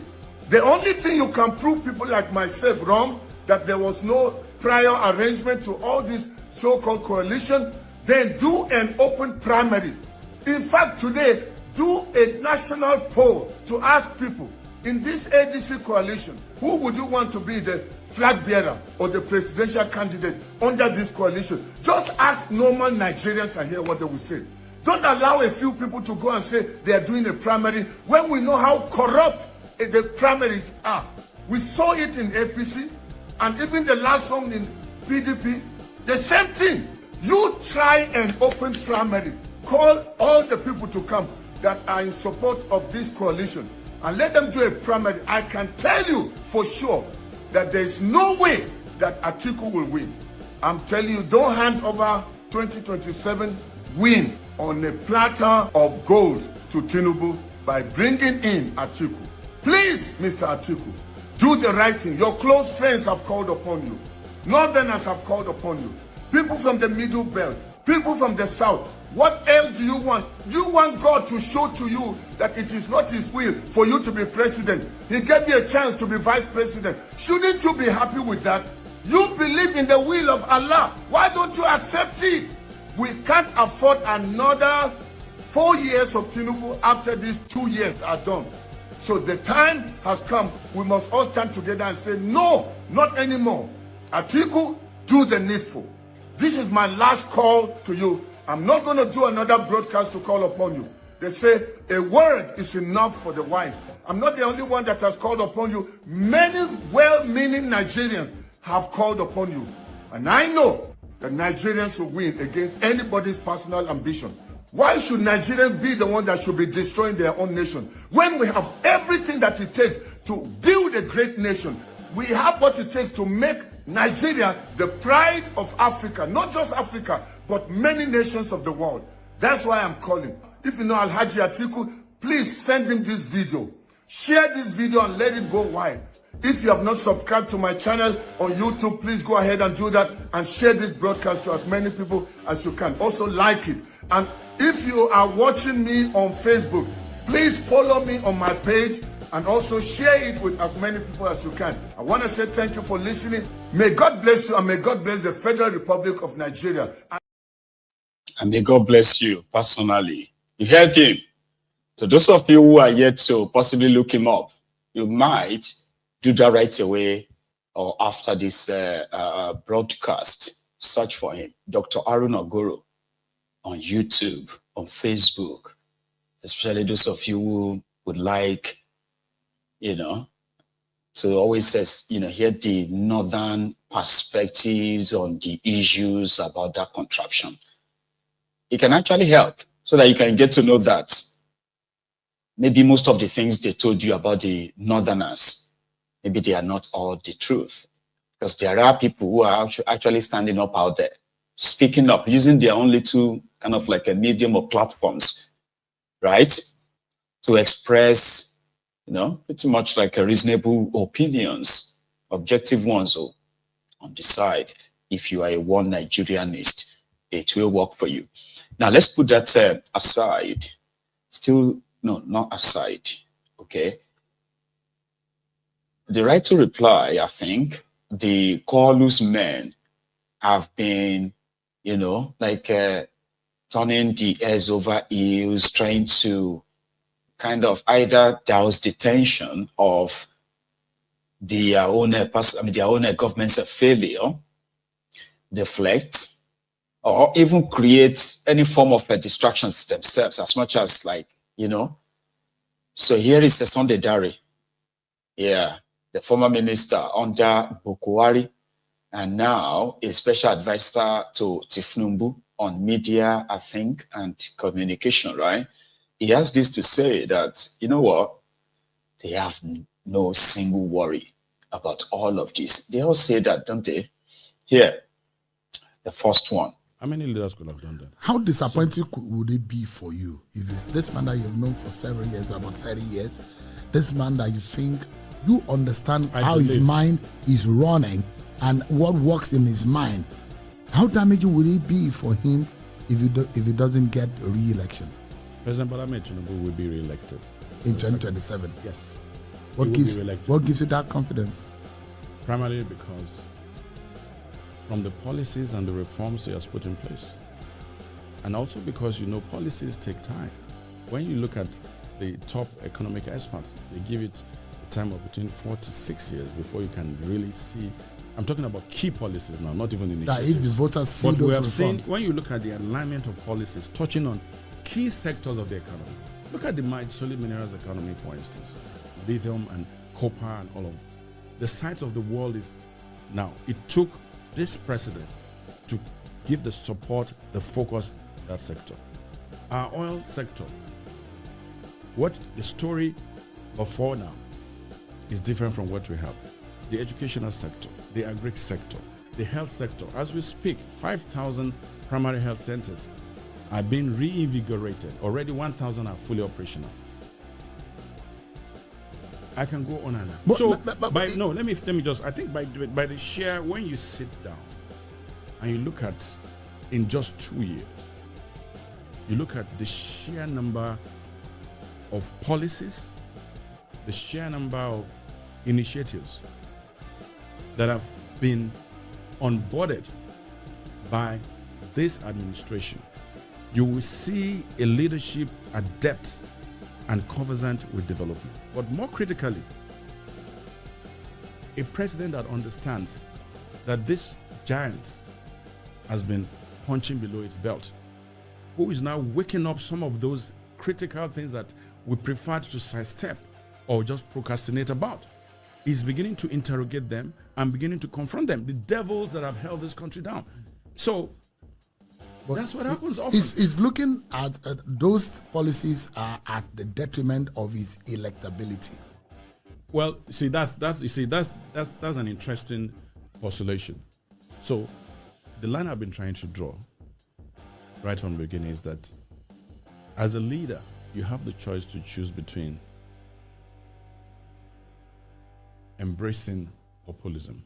The only thing you can prove people like myself wrong, that there was no prior arrangement to all this so-called coalition, then do an open primary. In fact, today, do a national poll to ask people, in this ADC coalition, who would you want to be the flag bearer or the presidential candidate under this coalition? Just ask normal Nigerians and hear what they will say. Don't allow a few people to go and say they are doing a primary when we know how corrupt the primaries are. We saw it in APC and even the last one in PDP. The same thing. You try an open primary. Call all the people to come that are in support of this coalition and let them do a primary. I can tell you for sure that there is no way that Atiku will win. I'm telling you, don't hand over 2027 win on a platter of gold to Tinubu by bringing in Atiku. Please, Mr. Atiku, do the right thing. Your close friends have called upon you. Northerners have called upon you. People from the Middle Belt. People from the South. What else do you want? Do you want God to show to you that it is not his will for you to be president? He gave you a chance to be vice president. Shouldn't you be happy with that? You believe in the will of Allah. Why don't you accept it? We can't afford another 4 years of Tinubu after these 2 years are done. So the time has come. We must all stand together and say, no, not anymore. Atiku, do the needful. This is my last call to you. I'm not going to do another broadcast to call upon you. They say a word is enough for the wise. I'm not the only one that has called upon you. Many well-meaning Nigerians have called upon you. And I know that Nigerians will win against anybody's personal ambition. Why should Nigerians be the one that should be destroying their own nation? When we have everything that it takes to build a great nation, we have what it takes to make Nigeria the pride of Africa, not just Africa, but many nations of the world. That's why I'm calling. If you know Alhaji Atiku, please send him this video. Share this video and let it go wide. If you have not subscribed to my channel on YouTube, please go ahead and do that and share this broadcast to as many people as you can. Also like it. And if you are watching me on Facebook, please follow me on my page and also share it with as many people as you can. I want to say thank you for listening. May God bless you and may God bless the Federal Republic of Nigeria. And may God bless you personally. You heard him. So those of you who are yet to possibly look him up, you might do that right away or after this broadcast. Search for him, Dr. Alhaji Goro, on YouTube, on Facebook, especially those of you who would like, to always, hear the northern perspectives on the issues about that contraption. It can actually help so that you can get to know that maybe most of the things they told you about the northerners, maybe they are not all the truth. Because there are people who are actually standing up out there, speaking up, using their own little kind of like a medium or platforms, right? To express, pretty much like a reasonable opinions, objective ones on the side. If you are a one Nigerianist, it will work for you. Now, let's put that aside. No, not aside, okay? The right to reply, I think, the Corlus men have been, turning the heads over heels, trying to kind of either douse the tension of their own government's failure, deflect, or even create any form of a distraction themselves, as much as So here is a Sunday Dare. Yeah, the former minister under Bukwari, and now a special advisor to Tifnumbu on media, I think, and communication, right? He has this to say that, you know what? They have no single worry about all of this. They all say that, don't they? Here, the first one. How many leaders could have done that? How disappointing would it be for you if it's this man that you've known for several years, about 30 years, this man that you think you understand how his mind is running and what works in his mind? How damaging would it be for him if he doesn't get a re-election? President Bola Ahmed Tinubu will be re-elected in 2027. Yes. What gives you that confidence? Primarily because from the policies and the reforms he has put in place. And also because, policies take time. When you look at the top economic experts, they give it a time of between 4 to 6 years before you can really see. I'm talking about key policies now, not even initiatives. That if the voters see but those we have reforms. seen, when you look at the alignment of policies touching on key sectors of the economy, look at the solid minerals economy, for instance, lithium and copper and all of this. The size of the world is now. It took this president to give the support, the focus, that sector. Our oil sector, what the story before now is different from what we have. The educational sector, the agri sector, the health sector. As we speak, 5,000 primary health centers are being reinvigorated. Already 1,000 are fully operational. I can go on and on. Let me just, I think by the share, when you sit down and you look at, in just 2 years, you look at the sheer number of policies, the sheer number of initiatives that have been onboarded by this administration, you will see a leadership adept and conversant with development. But more critically, a president that understands that this giant has been punching below its belt, who is now waking up some of those critical things that we prefer to sidestep or just procrastinate about. He's beginning to interrogate them and beginning to confront them, the devils that have held this country down. So that's what happens often. He's looking at those policies are at the detriment of his electability. Well, see, that's an interesting postulation. So the line I've been trying to draw right from the beginning is that As a leader, you have the choice to choose between embracing populism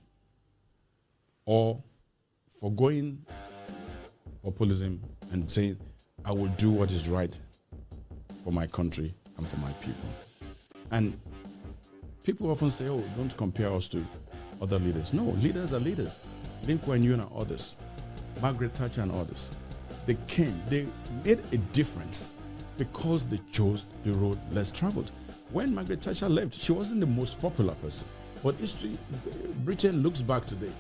or forgoing populism and saying, I will do what is right for my country and for my people. And people often say, oh, don't compare us to other leaders. No, leaders are leaders. Lee Kuan Yew and others, Margaret Thatcher and others, they made a difference because they chose the road less traveled. When Margaret Thatcher left, she wasn't the most popular person. But history, Britain looks back today.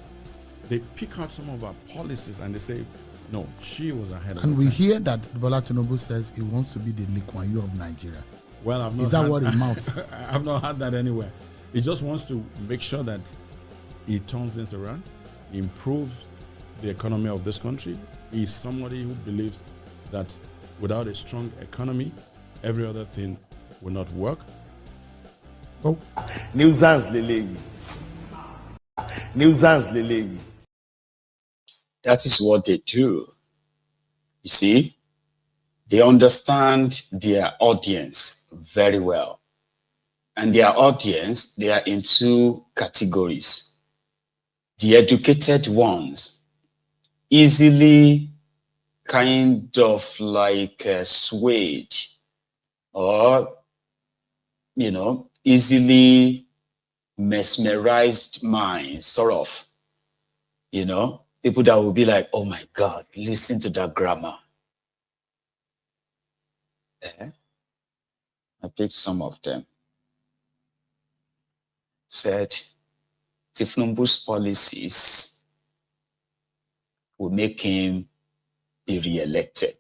They pick out some of our policies and they say, no, she was ahead of And her we time. hear that Bola Tinubu says he wants to be the Lee Kuan Yew of Nigeria. Well, I've not Is that had- what he mounts? I've not had that anywhere. He just wants to make sure that he turns things around, he improves the economy of this country. He's somebody who believes that without a strong economy, every other thing will not work. Oh. Nuisance Lele. Nuisance Lele. That is what they do. You see, they understand their audience very well. And their audience, they are in two categories. The educated ones, easily kind of like swayed or, you know, easily mesmerized minds, sort of, you know, people that will be like, oh my God, listen to that grammar. I picked some of them. Said, Tifnumbu's policies will make him be re-elected.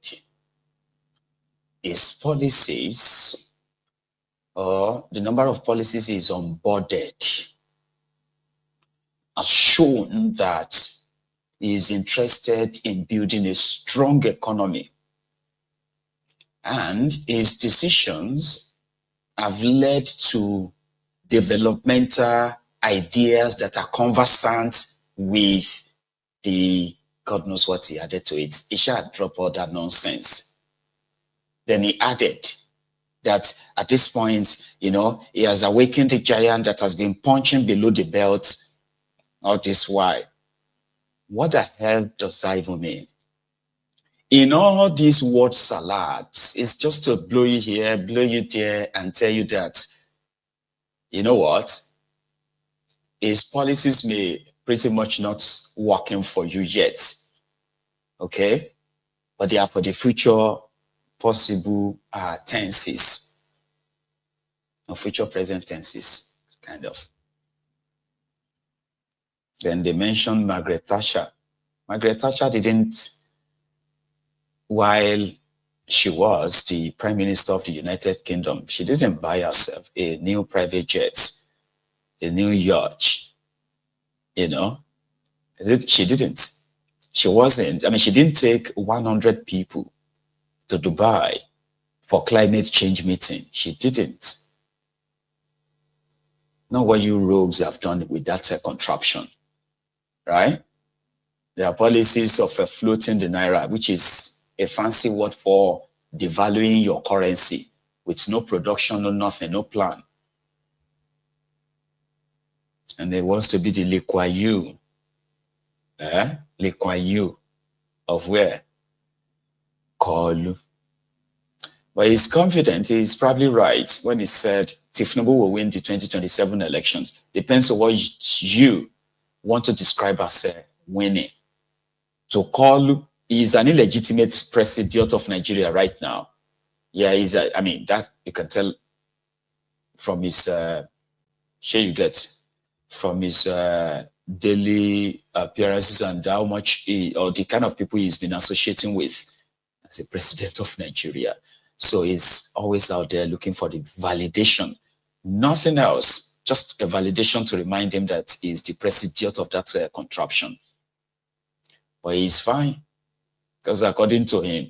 His policies, or the number of policies he's onboarded, has shown that he is interested in building a strong economy. And his decisions have led to developmental ideas that are conversant with the God knows what he added to it. He shall drop all that nonsense. Then he added that at this point, you know, he has awakened a giant that has been punching below the belt all this while. What the hell does that even mean? In all these word salads, it's just to blow you here, blow you there, and tell you that, you know what? His policies may pretty much not working for you yet, okay? But they are for the future possible tenses, or future present tenses, kind of. Then they mentioned Margaret Thatcher. Margaret Thatcher didn't, while she was the Prime Minister of the United Kingdom, she didn't buy herself a new private jet, a new yacht, you know. She didn't. She wasn't. I mean, she didn't take 100 people to Dubai for climate change meeting. She didn't. Not what you rogues have done with that contraption, right? There are policies of floating the naira, which is a fancy word for devaluing your currency with no production, no nothing, no plan. And they wants to be the Lee Kuan Yew. Lee Kuan Yew of where? Kolu. But he's confident, he's probably right when he said Tifnubu will win the 2027 elections. Depends on what you want to describe as winning. To Kolu, he's an illegitimate president of Nigeria right now. Yeah, he's I mean, that you can tell from his from his daily appearances and how much or the kind of people he's been associating with as a president of Nigeria. So he's always out there looking for the validation, nothing else, just a validation to remind him that he's the president of that contraption. But he's fine, because according to him,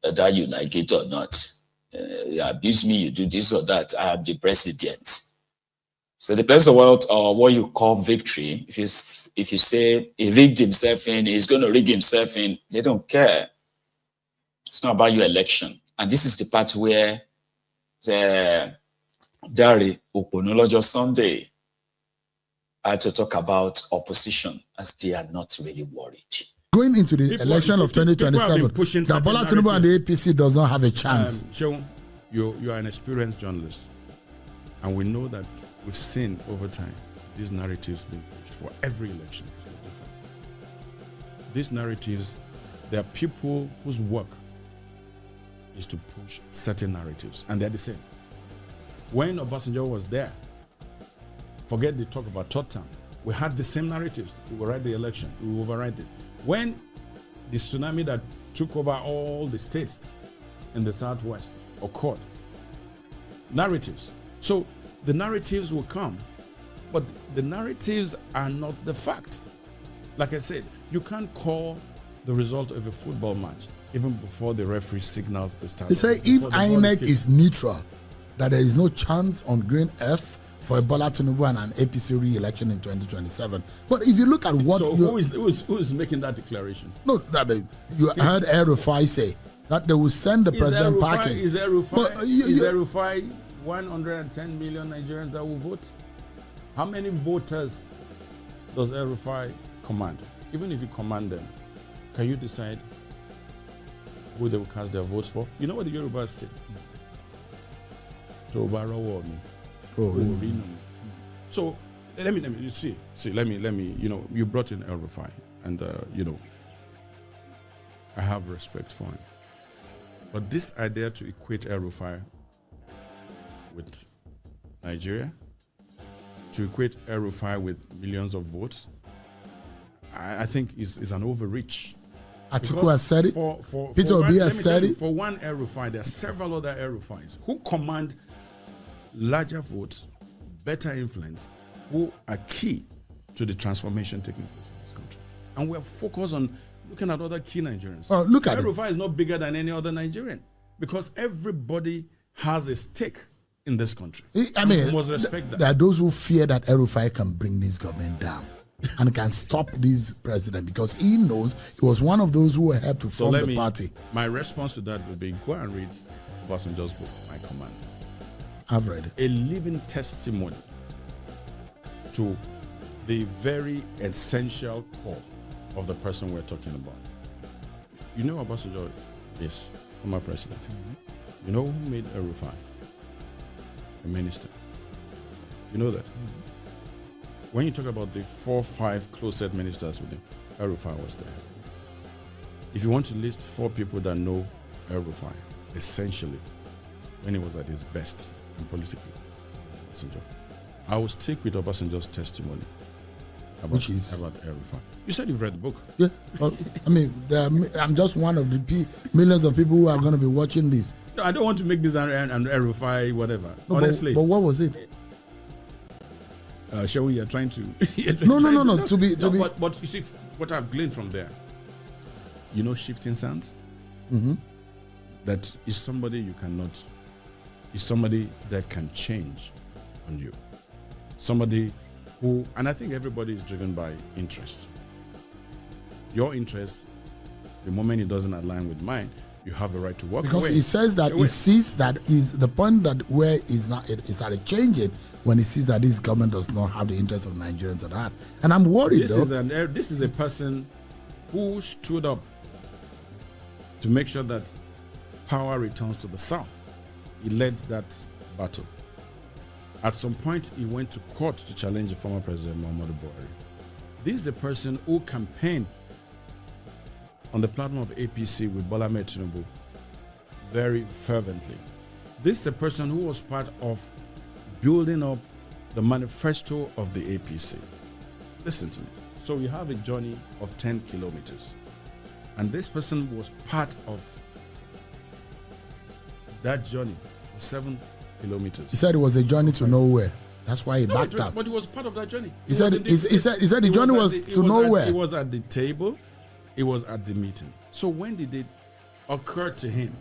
whether you like it or not, you abuse me, you do this or that, I am the president. So it depends on what you call victory. If you say he rigged himself in, he's going to rig himself in, they don't care. It's not about your election. And this is the part where the Dari Oponolojo Sunday had to talk about opposition as they are not really worried. Going into the election of 2027, the Bola Tinubu and the APC does not have a chance. Seun, you are an experienced journalist, and we know that we've seen over time these narratives being pushed for every election. It's no different. These narratives, there are people whose work is to push certain narratives, and they're the same. When Obasanjo was there, forget the talk about third term, we had the same narratives. We will write the election, we will override this. When the tsunami that took over all the states in the southwest occurred, narratives. So the narratives will come, but the narratives are not the facts. Like I said, you can't call the result of a football match even before the referee signals the start. They say if INEC is neutral, that there is no chance on green F for a Bola Tinubu and an APC re-election in 2027. But if you look at what... So who is making that declaration? No, that you heard El-Rufai say that they will send the president packing. Is El-Rufai 110 million Nigerians that will vote? How many voters does El-Rufai command? Even if you command them, can you decide who they will cast their votes for? You know what the Yorubas say? To Obaro me. Oh, really? So let me you see let me you brought in El-Rufai, and I have respect for him, but this idea to equate El-Rufai with Nigeria, to equate El-Rufai with millions of votes, I think is an overreach. Atiku has said it. Peter Obi has said it. For one El-Rufai, there are several other El-Rufais who command larger votes, better influence, who are key to the transformation taking place in this country. And we're focused on looking at other key Nigerians. Look at El-Rufai is not bigger than any other Nigerian because everybody has a stake in this country. I mean, we must respect that. There are those who fear that El-Rufai can bring this government down and can stop this president because he knows he was one of those who helped to form the party. My response to that would be go and read Obasanjo's book, My Command. I've read it. A living testimony to the very essential core of the person we're talking about. You know Obasanjo is former president. Mm-hmm. You know who made El-Rufai a minister? You know that? Mm-hmm. When you talk about the 4 or 5 close-set ministers with him, El-Rufai was there. If you want to list 4 people that know El-Rufai, essentially, when he was at his best and politically, Obasanjo, I will stick with Obasanjo's testimony about El-Rufai. You said you've read the book. Yeah. Well, I mean, I'm just one of the millions of people who are going to be watching this. No, I don't want to make this an El-Rufai whatever. No, honestly. But what was it? Shall we are trying to... No. But you see, what I've gleaned from there, you know shifting sands? Mm-hmm. That is somebody you cannot... is somebody that can change on you. Somebody who... And I think everybody is driven by interest. Your interest, the moment it doesn't align with mine, you have a right to walk away. Because he says that he sees that is the point that where is not it started changing when he sees that this government does not have the interest of Nigerians at heart. And I'm worried. This is a person who stood up to make sure that power returns to the South. He led that battle. At some point, he went to court to challenge the former president, Muhammadu Buhari. This is a person who campaigned on the platform of APC with Bola Tinubu very fervently. This is a person who was part of building up the manifesto of the APC. Listen to me. So we have a journey of 10 kilometers. And this person was part of that journey for 7 kilometers. He said it was a journey to nowhere. That's why he backed up. But he was part of that journey. He said the journey was to nowhere. He was at the table. He was at the meeting. So when did it occur to him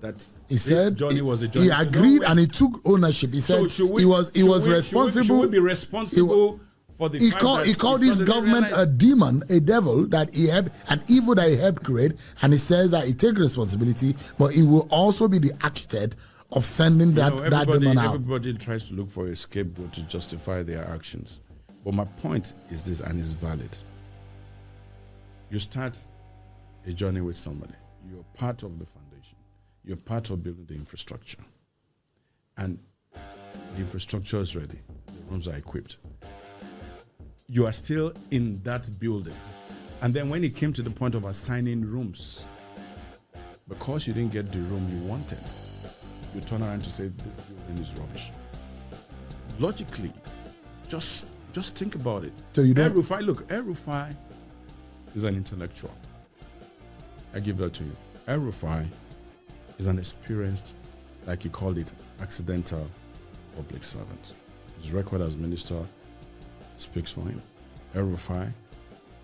that this journey was a journey? He agreed and he took ownership. He said he was responsible. Should we be responsible for the he fact called that he called he his suddenly government realized- a demon, a devil that he helped, an evil that he helped create, and he says that he takes responsibility, but he will also be the architect of sending that demon out. Everybody tries to look for a scapegoat to justify their actions. But my point is this, and it's valid. You start a journey with somebody. You're part of the foundation. You're part of building the infrastructure. And the infrastructure is ready. The rooms are equipped. You are still in that building. And then when it came to the point of assigning rooms, because you didn't get the room you wanted, you turn around to say this building is rubbish. Logically, just think about it. So you don't. El-Rufai is an intellectual. I give that to you. El-Rufai is an experienced, like he called it, accidental public servant. His record as minister speaks for him. El-Rufai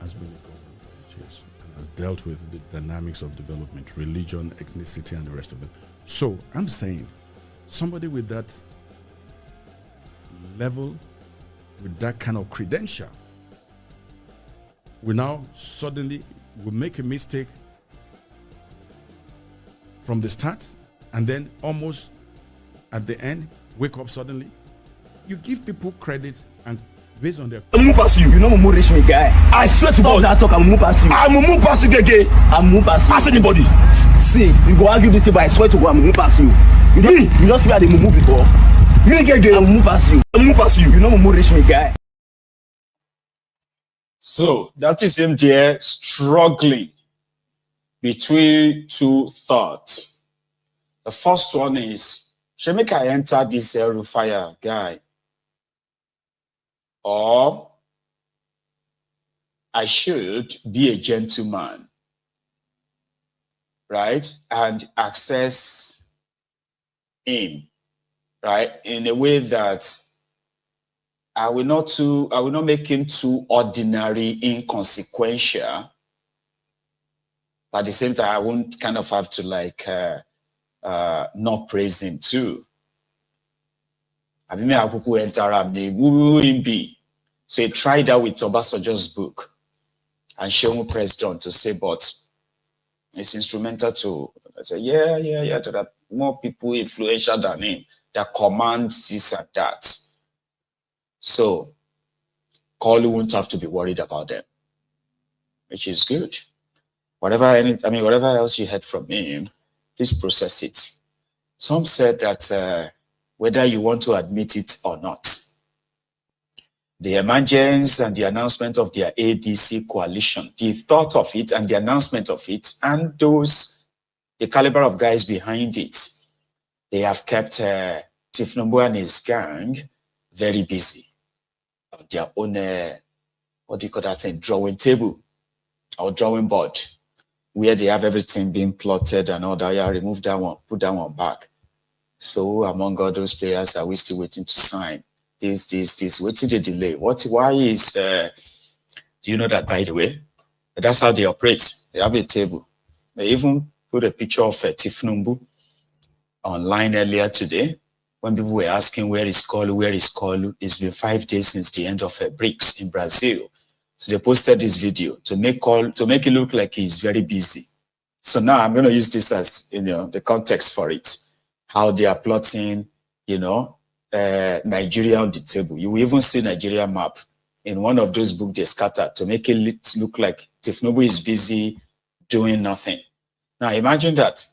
has been a governor for 8 years and has dealt with the dynamics of development, religion, ethnicity, and the rest of it. So I'm saying somebody with that level, with that kind of credential, will now suddenly will make a mistake from the start and then almost at the end wake up suddenly. You give people credit and based on their. I'm move past you. You know I'm rich me guy. I swear to God that talk. I'm move past you. I'm move past you, Gege. I'm move past you. Ask anybody. See, you go argue this thing, but I swear to God I'm move past you. You don't see how they move before. Me Gege. I'm move past you. I'm move past you. You know I'm rich me guy. So that is him there struggling between two thoughts. The first one is, should make I enter this El-Rufai guy? Or I should be a gentleman, right? And access him, right? In a way that I will not make him too ordinary, inconsequential. But at the same time, I won't kind of have to like not praise him too. I mean, I could enter him. Who would him be? So he tried that with Obasanjo's book and Shehu pressed on to say, but it's instrumental to say, yeah. There are more people influential than him that command this and that. So Kolu won't have to be worried about them, which is good. Whatever else you heard from him, please process it. Some said that whether you want to admit it or not, the emergence and the announcement of their ADC coalition, the thought of it and the announcement of it, and the caliber of guys behind it, they have kept Tifnumbu and his gang very busy on their own, what do you call that thing, drawing table or drawing board, where they have everything being plotted and all that. Yeah, remove that one, put that one back. So among all those players, are we still waiting to sign? This, waiting the delay. Why is, do you know that, by the way? That's how they operate. They have a table. They even put a picture of Tifnumbu online earlier today when people were asking, where is Kolu? It's been 5 days since the end of BRICS in Brazil. So they posted this video to make it look like he's very busy. So now I'm going to use this as, the context for it. How they are plotting, Nigeria on the table. You will even see Nigeria map in one of those books they scattered to make it look like Tifnumbu is busy doing nothing. Now imagine that.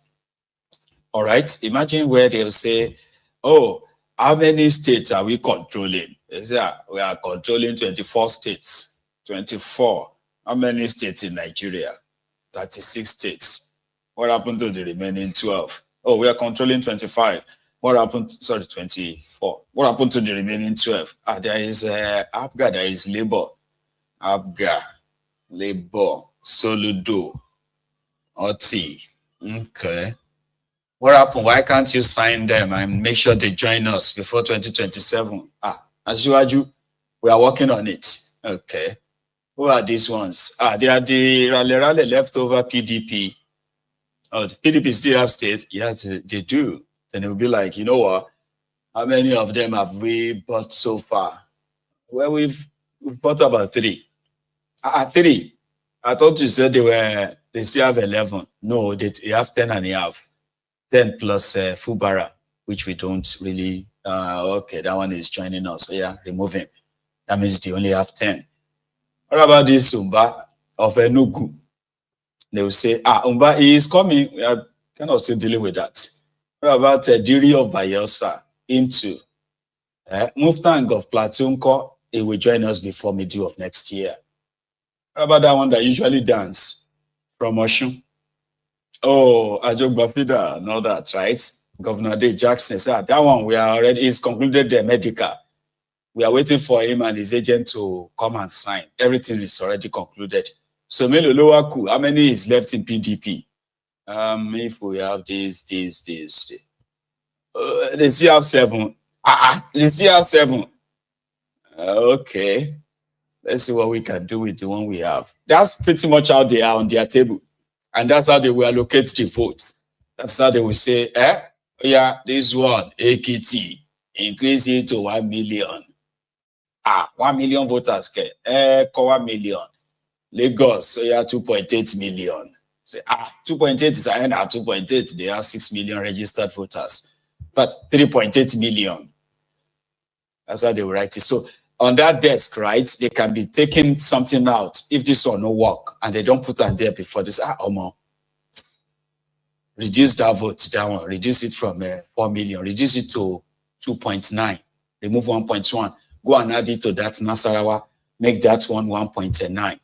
All right. Imagine where they'll say, oh, how many states are we controlling? They say, we are controlling 24 states. 24. How many states in Nigeria? 36 states. What happened to the remaining 12? Oh, we are controlling 25. What happened? 24. What happened to the remaining 12? There is ABGA, there is Labour. ABGA, Labour, Soludo, Oti. Okay. What happened? Why can't you sign them and make sure they join us before 2027? As usual, we are working on it. Okay. Who are these ones? They are the rally leftover PDP. Oh, the PDP still have states? Yes, they do. Then it will be like, you know what? How many of them have we bought so far? Well, we've We've got about 3. 3. I thought you said they still have 11. No, they have 10 and a half. 10 plus Fubara, which we don't really. Okay, that one is joining us. So yeah, remove him. That means they only have 10. What about this Umba of Enugu? They will say, Umba, he is coming. We are kind of still dealing with that. What about Diri of Bayelsa? Into Muftang of Platunko? He will join us before middle of next year. What about that one that usually dance from Oshun? Oh, Ajok Bapida and all that, right? Governor Day Jackson said that one we are already is concluded the medical. We are waiting for him and his agent to come and sign. Everything is already concluded. So Melo Lowaku, how many is left in PDP? If we have this. They still have 7. They still have 7. Okay. Let's see what we can do with the one we have. That's pretty much how they are on their table. And that's how they will allocate the vote. That's how they will say, yeah, this one, AKT, increase it to 1 million. 1 million voters, 1 million. Lagos, so yeah, 2.8 million. So 2.8 is higher at 2.8. They have 6 million registered voters. But 3.8 million. That's how they will write it. So on that desk, right, they can be taking something out if this one no work and they don't put on there before this. Reduce that vote down, reduce it from 4 million, reduce it to 2.9, remove 1.1, go and add it to that Nasarawa, make that one 1.9.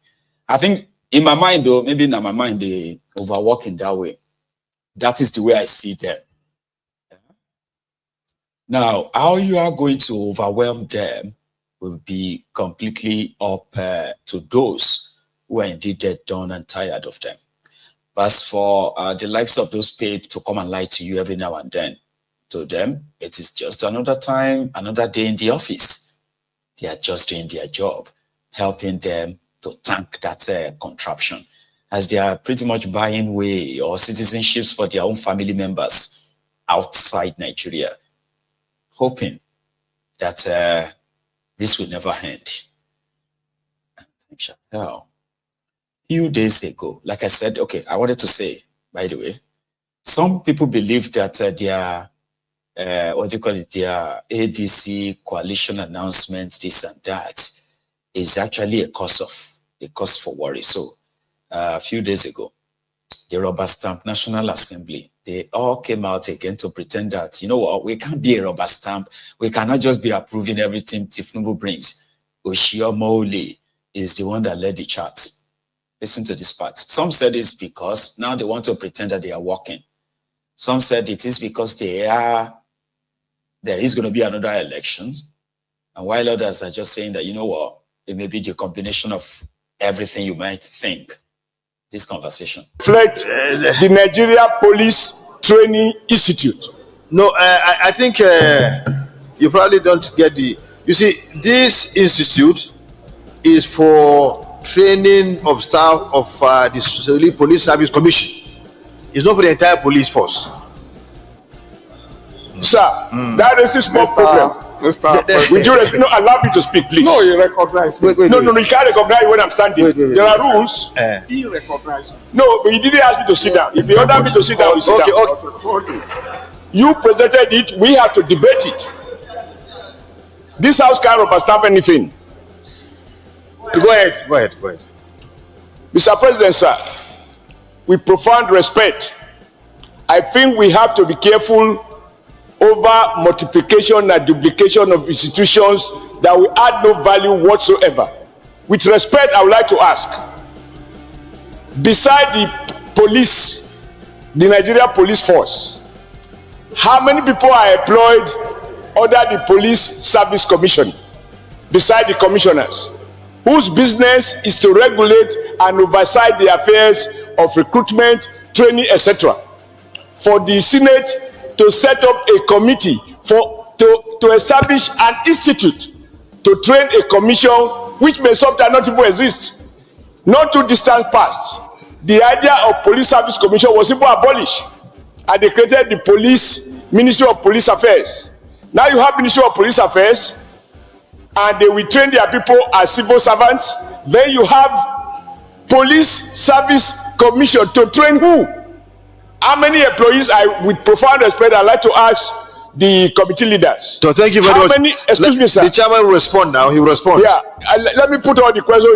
I think in my mind, though, maybe in my mind, they overwork in that way. That is the way I see them. Now, how you are going to overwhelm them will be completely up to those who are indeed dead, done, and tired of them. But as for the likes of those paid to come and lie to you every now and then, to them, it is just another time, another day in the office. They are just doing their job, helping them to tank that contraption, as they are pretty much buying way or citizenships for their own family members outside Nigeria, hoping that this will never end. I shall tell. Few days ago, like I said, okay, I wanted to say, by the way, some people believe that their their ADC coalition announcement, this and that, is actually a cause for worry. So a few days ago, the rubber stamp National Assembly, they all came out again to pretend that, you know what, we can't be a rubber stamp. We cannot just be approving everything Tifnubu brings. Oshiomole is the one that led the chart. Listen to this part. Some said it's because now they want to pretend that they are working. Some said it is because there is going to be another election. And while others are just saying that, you know what, it may be the combination of everything you might think. This conversation. Reflect the Nigeria Police Training Institute. No, I think you probably don't get the... You see, this institute is for training of staff of the Police Service Commission. It's not for the entire police force. Sir, that is a small problem. Would you allow me to speak, please? No, you recognize me. No, you can't recognize when I'm standing. There are rules. He recognized me. No, but you didn't ask me to sit down. If you order me to sit down, you sit down. You presented it, we have to debate it. This house can't rubber stamp anything. Go ahead. Mr. President, sir, with profound respect, I think we have to be careful over multiplication and duplication of institutions that will add no value whatsoever. With respect, I would like to ask, beside the police, the Nigeria Police Force, how many people are employed under the Police Service Commission, beside the commissioners, whose business is to regulate and oversight the affairs of recruitment, training, etc. For the Senate to set up a committee to establish an institute to train a commission which may sometimes not even exist. Not too distant past, the idea of Police Service Commission was even abolished, and they created the Ministry of Police Affairs. Now you have Ministry of Police Affairs, and they will train their people as civil servants. Then you have Police Service Commission to train who? How many employees? With profound respect, I'd like to ask the committee leaders. So thank you very much. Excuse me, sir. The chairman will respond now. He will respond. Yeah, let me put all the questions.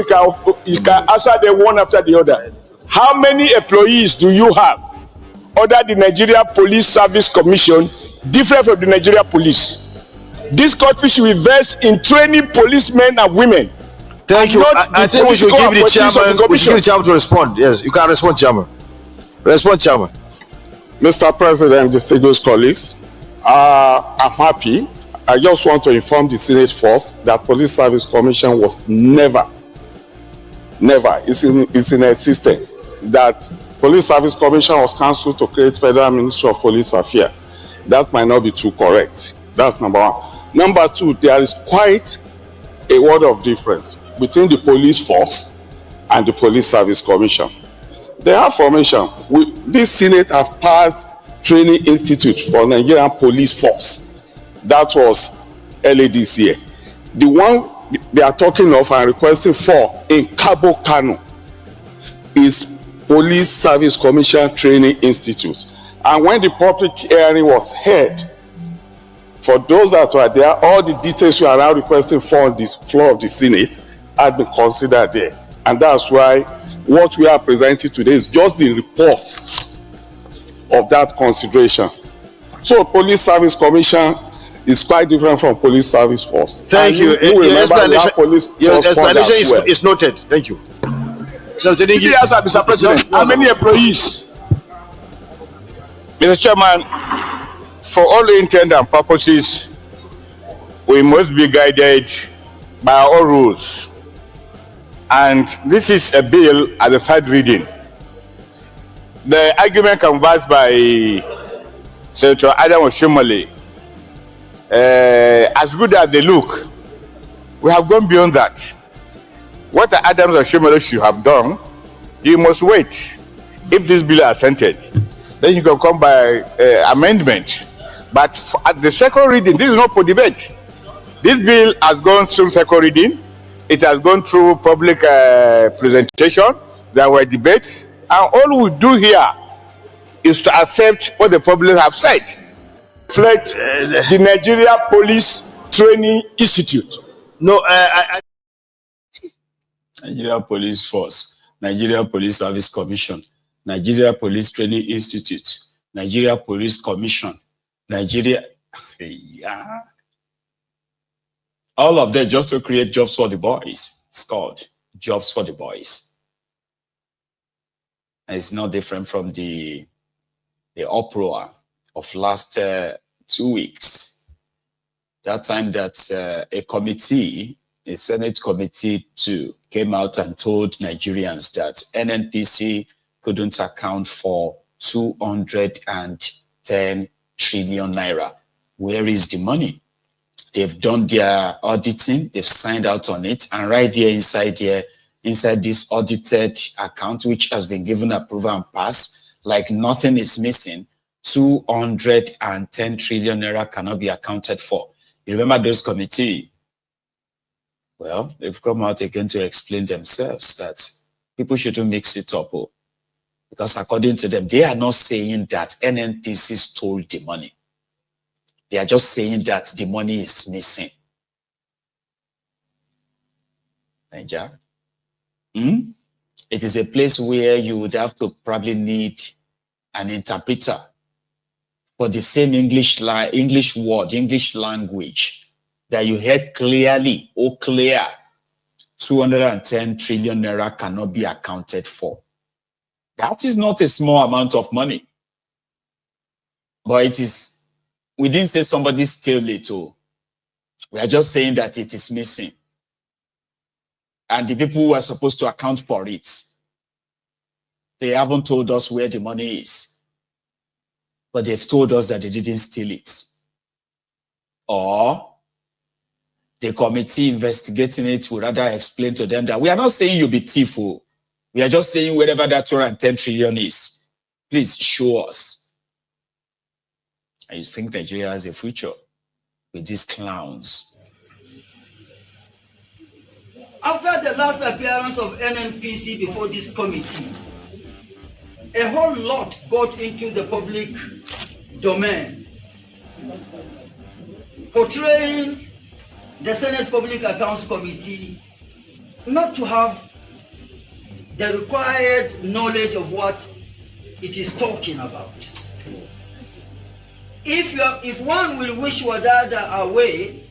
You can answer them one after the other. How many employees do you have under the Nigeria Police Service Commission, different from the Nigeria Police? This country should invest in training policemen and women. Thank you. I think we should give the chairman. We should give the chairman to respond. Yes, you can respond, chairman. Respond, chairman. Mr. President, distinguished colleagues, I'm happy. I just want to inform the Senate first that Police Service Commission was never, it's in existence. That Police Service Commission was cancelled to create Federal Ministry of Police Affairs. That might not be too correct. That's number one. Number two, there is quite a word of difference between the police force and the Police Service Commission. They have formation. This Senate has passed Training Institute for Nigerian Police Force. That was early this year. The one they are talking of and requesting for in Cabo Kano is Police Service Commission Training Institute. And when the public hearing was held, for those that were there, all the details we are now requesting for on this floor of the Senate had been considered there. And that's why what we are presenting today is just the report of that consideration. So Police Service Commission is quite different from Police Service Force. Thank you. Your explanation is noted. Thank you. So, yes, Mr. President, how many employees? Mr. Chairman, for all intents and purposes, we must be guided by our rules. And this is a bill at the third reading. The argument canvassed by Senator Adam Oshomole, as good as they look, we have gone beyond that. What Adam Oshomole should have done, you must wait. If this bill is assented, then you can come by amendment. But at the second reading, this is not for debate. This bill has gone through second reading. It has gone through public presentation. There were debates. And all we do here is to accept what the public have said. Reflect the Nigeria Police Training Institute. No, Nigeria Police Force, Nigeria Police Service Commission, Nigeria Police Training Institute, Nigeria Police Commission, Nigeria. Yeah. All of that just to create jobs for the boys. It's called Jobs for the Boys. And it's not different from the uproar of last 2 weeks. That time that a committee, a Senate committee too, came out and told Nigerians that NNPC couldn't account for 210 trillion naira. Where is the money? They've done their auditing, they've signed out on it, and right there inside this audited account, which has been given approval and passed, like nothing is missing, 210 trillion naira cannot be accounted for. You remember those committee? Well, they've come out again to explain themselves that people shouldn't mix it up. Because according to them, they are not saying that NNPC stole the money. They are just saying that the money is missing. Nigeria. It is a place where you would have to probably need an interpreter for the same English word, English language that you heard clearly, clear. 210 trillion naira cannot be accounted for. That is not a small amount of money. But it is. We didn't say somebody stole it. We are just saying that it is missing. And the people who are supposed to account for it, they haven't told us where the money is. But they've told us that they didn't steal it. Or the committee investigating it will rather explain to them that we are not saying you be thief. We are just saying wherever that 210 trillion is, please show us. I think Nigeria has a future with these clowns. After the last appearance of NNPC before this committee, a whole lot got into the public domain, portraying the Senate Public Accounts Committee not to have the required knowledge of what it is talking about. If one will wish Wadada away,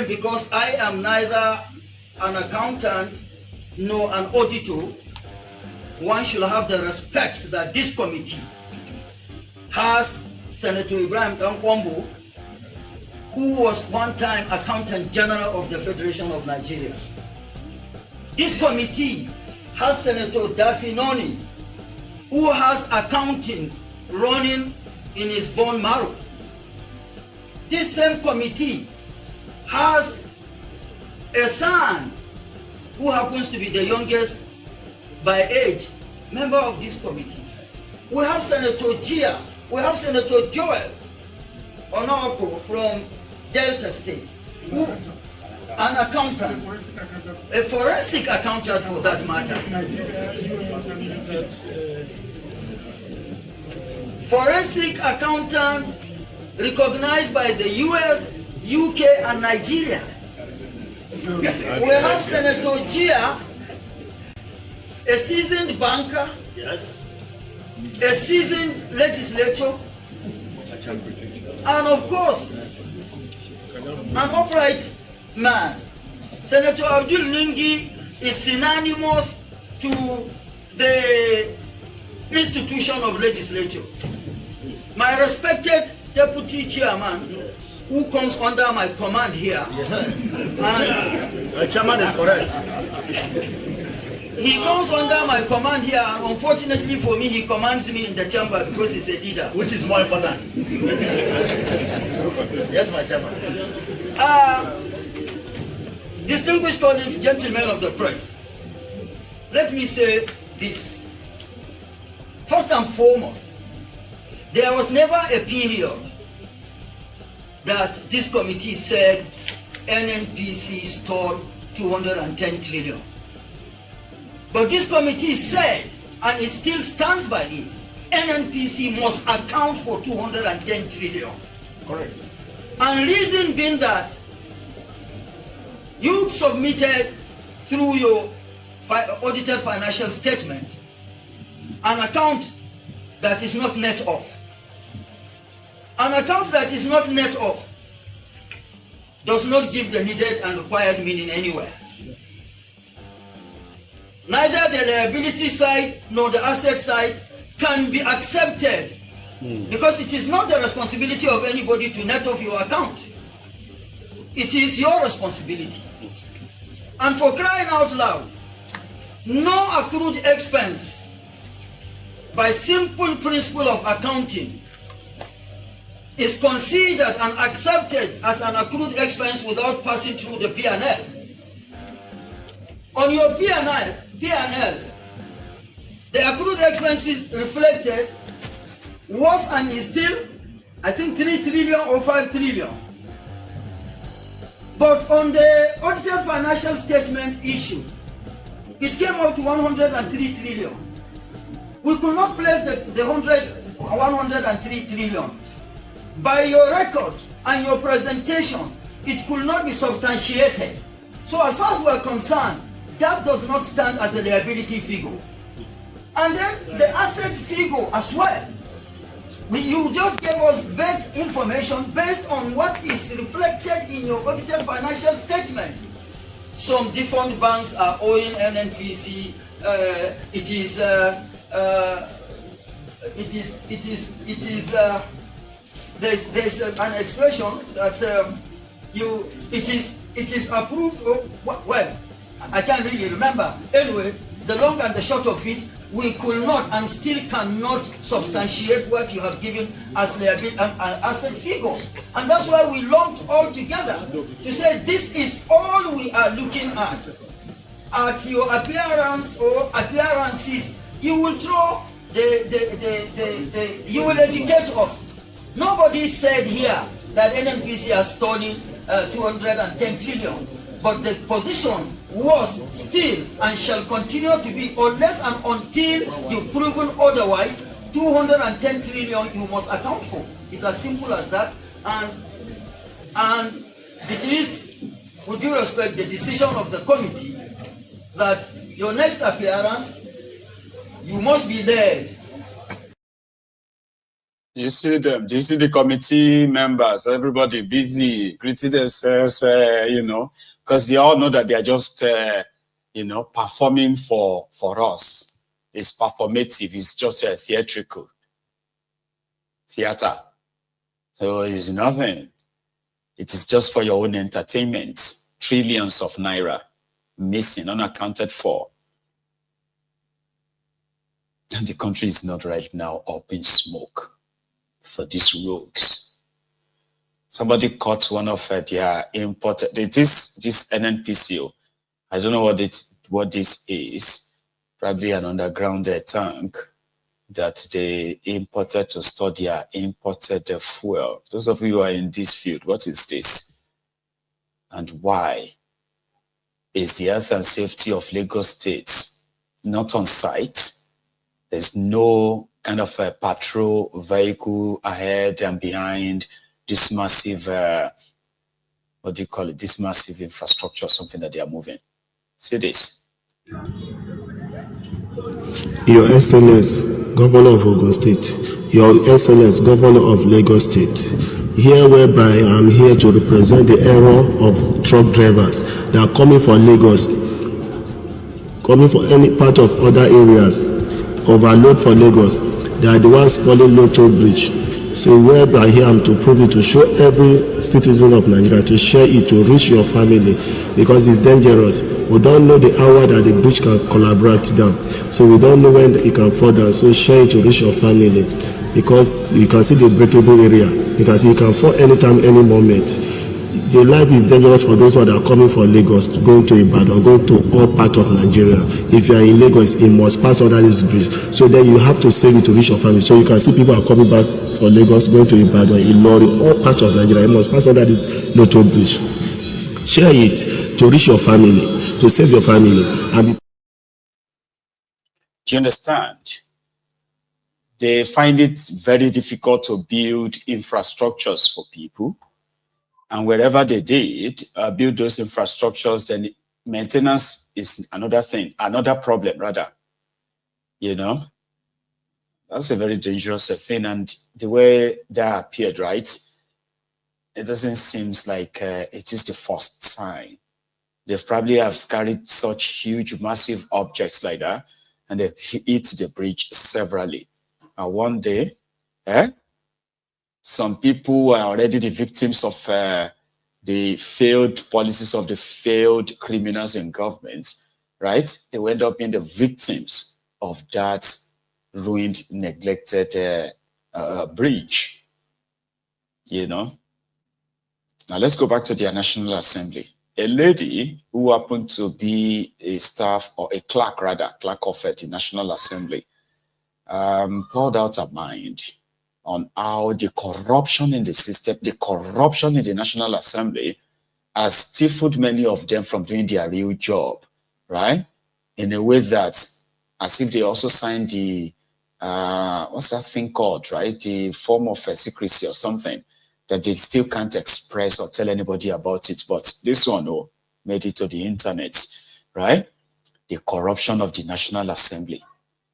because I am neither an accountant nor an auditor, one should have the respect that this committee has Senator Ibrahim Dankwambo, who was one time Accountant General of the Federation of Nigeria. This committee has Senator Daffy Noni, who has accounting running in his bone marrow. This same committee has a son who happens to be the youngest by age member of this committee. We have Senator Gia, we have Senator Joel Onoko from Delta State, who, an accountant, a forensic accountant for that matter. Forensic accountant recognized by the US, UK, and Nigeria. We have Senator Gia, a seasoned banker, a seasoned legislator, and of course, an upright man. Senator Abdul Ningi is synonymous to the institution of legislature. My respected deputy chairman, who comes under my command here, The chairman is correct. He comes under my command here, and unfortunately for me, he commands me in the chamber because he's a leader. Which is more important. Yes, my chairman. Distinguished colleagues, gentlemen of the press, let me say this. First and foremost, there was never a period that this committee said NNPC stole 210 trillion. But this committee said, and it still stands by it, NNPC must account for 210 trillion. Correct. And reason being that you submitted through your audited financial statement an account that is not net off. An account that is not net off does not give the needed and required meaning anywhere. Neither the liability side nor the asset side can be accepted because it is not the responsibility of anybody to net off your account. It is your responsibility. And for crying out loud, no accrued expense by simple principle of accounting is considered and accepted as an accrued expense without passing through the P&L. On your P&L, the accrued expenses reflected was and is still, I think, 3 trillion or 5 trillion. But on the audited financial statement issue, it came out to 103 trillion. We could not place the 103 trillion. By your records and your presentation, it could not be substantiated. So as far as we're concerned, that does not stand as a liability figure. And then the asset figure as well. You just gave us vague information based on what is reflected in your audited financial statement. Some defunct banks are owing NNPC. There's an expression that it is approved. Well, I can't really remember. Anyway, the long and the short of it, we could not and still cannot substantiate what you have given as liability and asset figures. And that's why we lumped all together to say this is all we are looking at. At your appearance or appearances, you will throw you will educate us. Nobody said here that NNPC has stolen 210 trillion. But the position was still and shall continue to be, unless and until you've proven otherwise, 210 trillion you must account for. It's as simple as that. And it is, with due respect, the decision of the committee that your next appearance, you must be led. You see them, do you see the committee members, everybody busy, greeting themselves, because they all know that they are just, performing for us. It's performative, it's just theatrical. Theater. So it's nothing. It is just for your own entertainment. Trillions of naira missing, unaccounted for. And the country is not right now up in smoke for these rogues. Somebody caught one of their imported, this NNPC. I don't know what this is. Probably an underground tank that they imported to store their imported fuel. Those of you who are in this field, what is this? And why is the health and safety of Lagos State not on site? There's no kind of a patrol vehicle ahead and behind this massive, this massive infrastructure, something that they are moving. See this. Your Excellence, Governor of Ogun State, Your Excellence, Governor of Lagos State, here whereby I am here to represent the error of truck drivers that are coming from Lagos, coming from any part of other areas, overload for Lagos. They are the ones spoiling Lotto Bridge. So whereby here I am to prove it, to show every citizen of Nigeria, to share it, to reach your family, because it's dangerous. We don't know the hour that the bridge can collaborate down. So we don't know when it can fall down. So share it to reach your family, because you can see the breakable area. You can see it can fall anytime, any moment. The life is dangerous for those who are coming from Lagos, going to Ibadan, going to all parts of Nigeria. If you are in Lagos, you must pass under this bridge. So then you have to save it to reach your family. So you can see people are coming back from Lagos, going to Ibadan, Ilori, all parts of Nigeria. You must pass under this Lotto bridge. Share it to reach your family, to save your family. Do you understand? They find it very difficult to build infrastructures for people. And wherever they did build those infrastructures, then maintenance is another thing, another problem rather. That's a very dangerous thing. And the way that appeared, right, it doesn't seem like it is the first sign. They probably have carried such huge, massive objects like that, and they hit the bridge severally. And one day, some people are already the victims of the failed policies of the failed criminals in government, right? They will end up being the victims of that ruined, neglected bridge, Now, let's go back to the National Assembly. A lady who happened to be a staff, or a clerk of the National Assembly, poured out her mind on how the corruption in the system, the corruption in the National Assembly has stifled many of them from doing their real job, right? In a way that, as if they also signed the, what's that thing called, right? The form of secrecy or something that they still can't express or tell anybody about it. But this one, made it to the internet, right? The corruption of the National Assembly,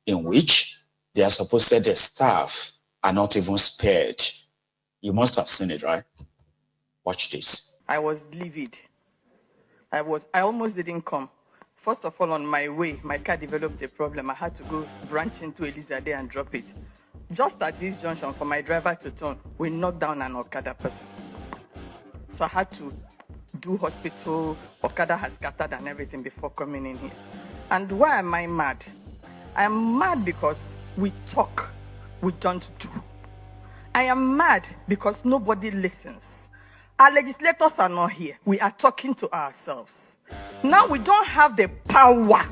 in which they are supposed to say the staff are not even spared. You must have seen it, right? Watch this. I was livid. I almost didn't come. First of all, on my way, my car developed a problem. I had to go branch into Elizade and drop it. Just at this junction, for my driver to turn, we knocked down an Okada person. So I had to do hospital. Okada has scattered and everything before coming in here. And why am I mad? I'm mad because we talk, we don't do. I am mad because nobody listens. Our legislators are not here. We are talking to ourselves. Now we don't have the power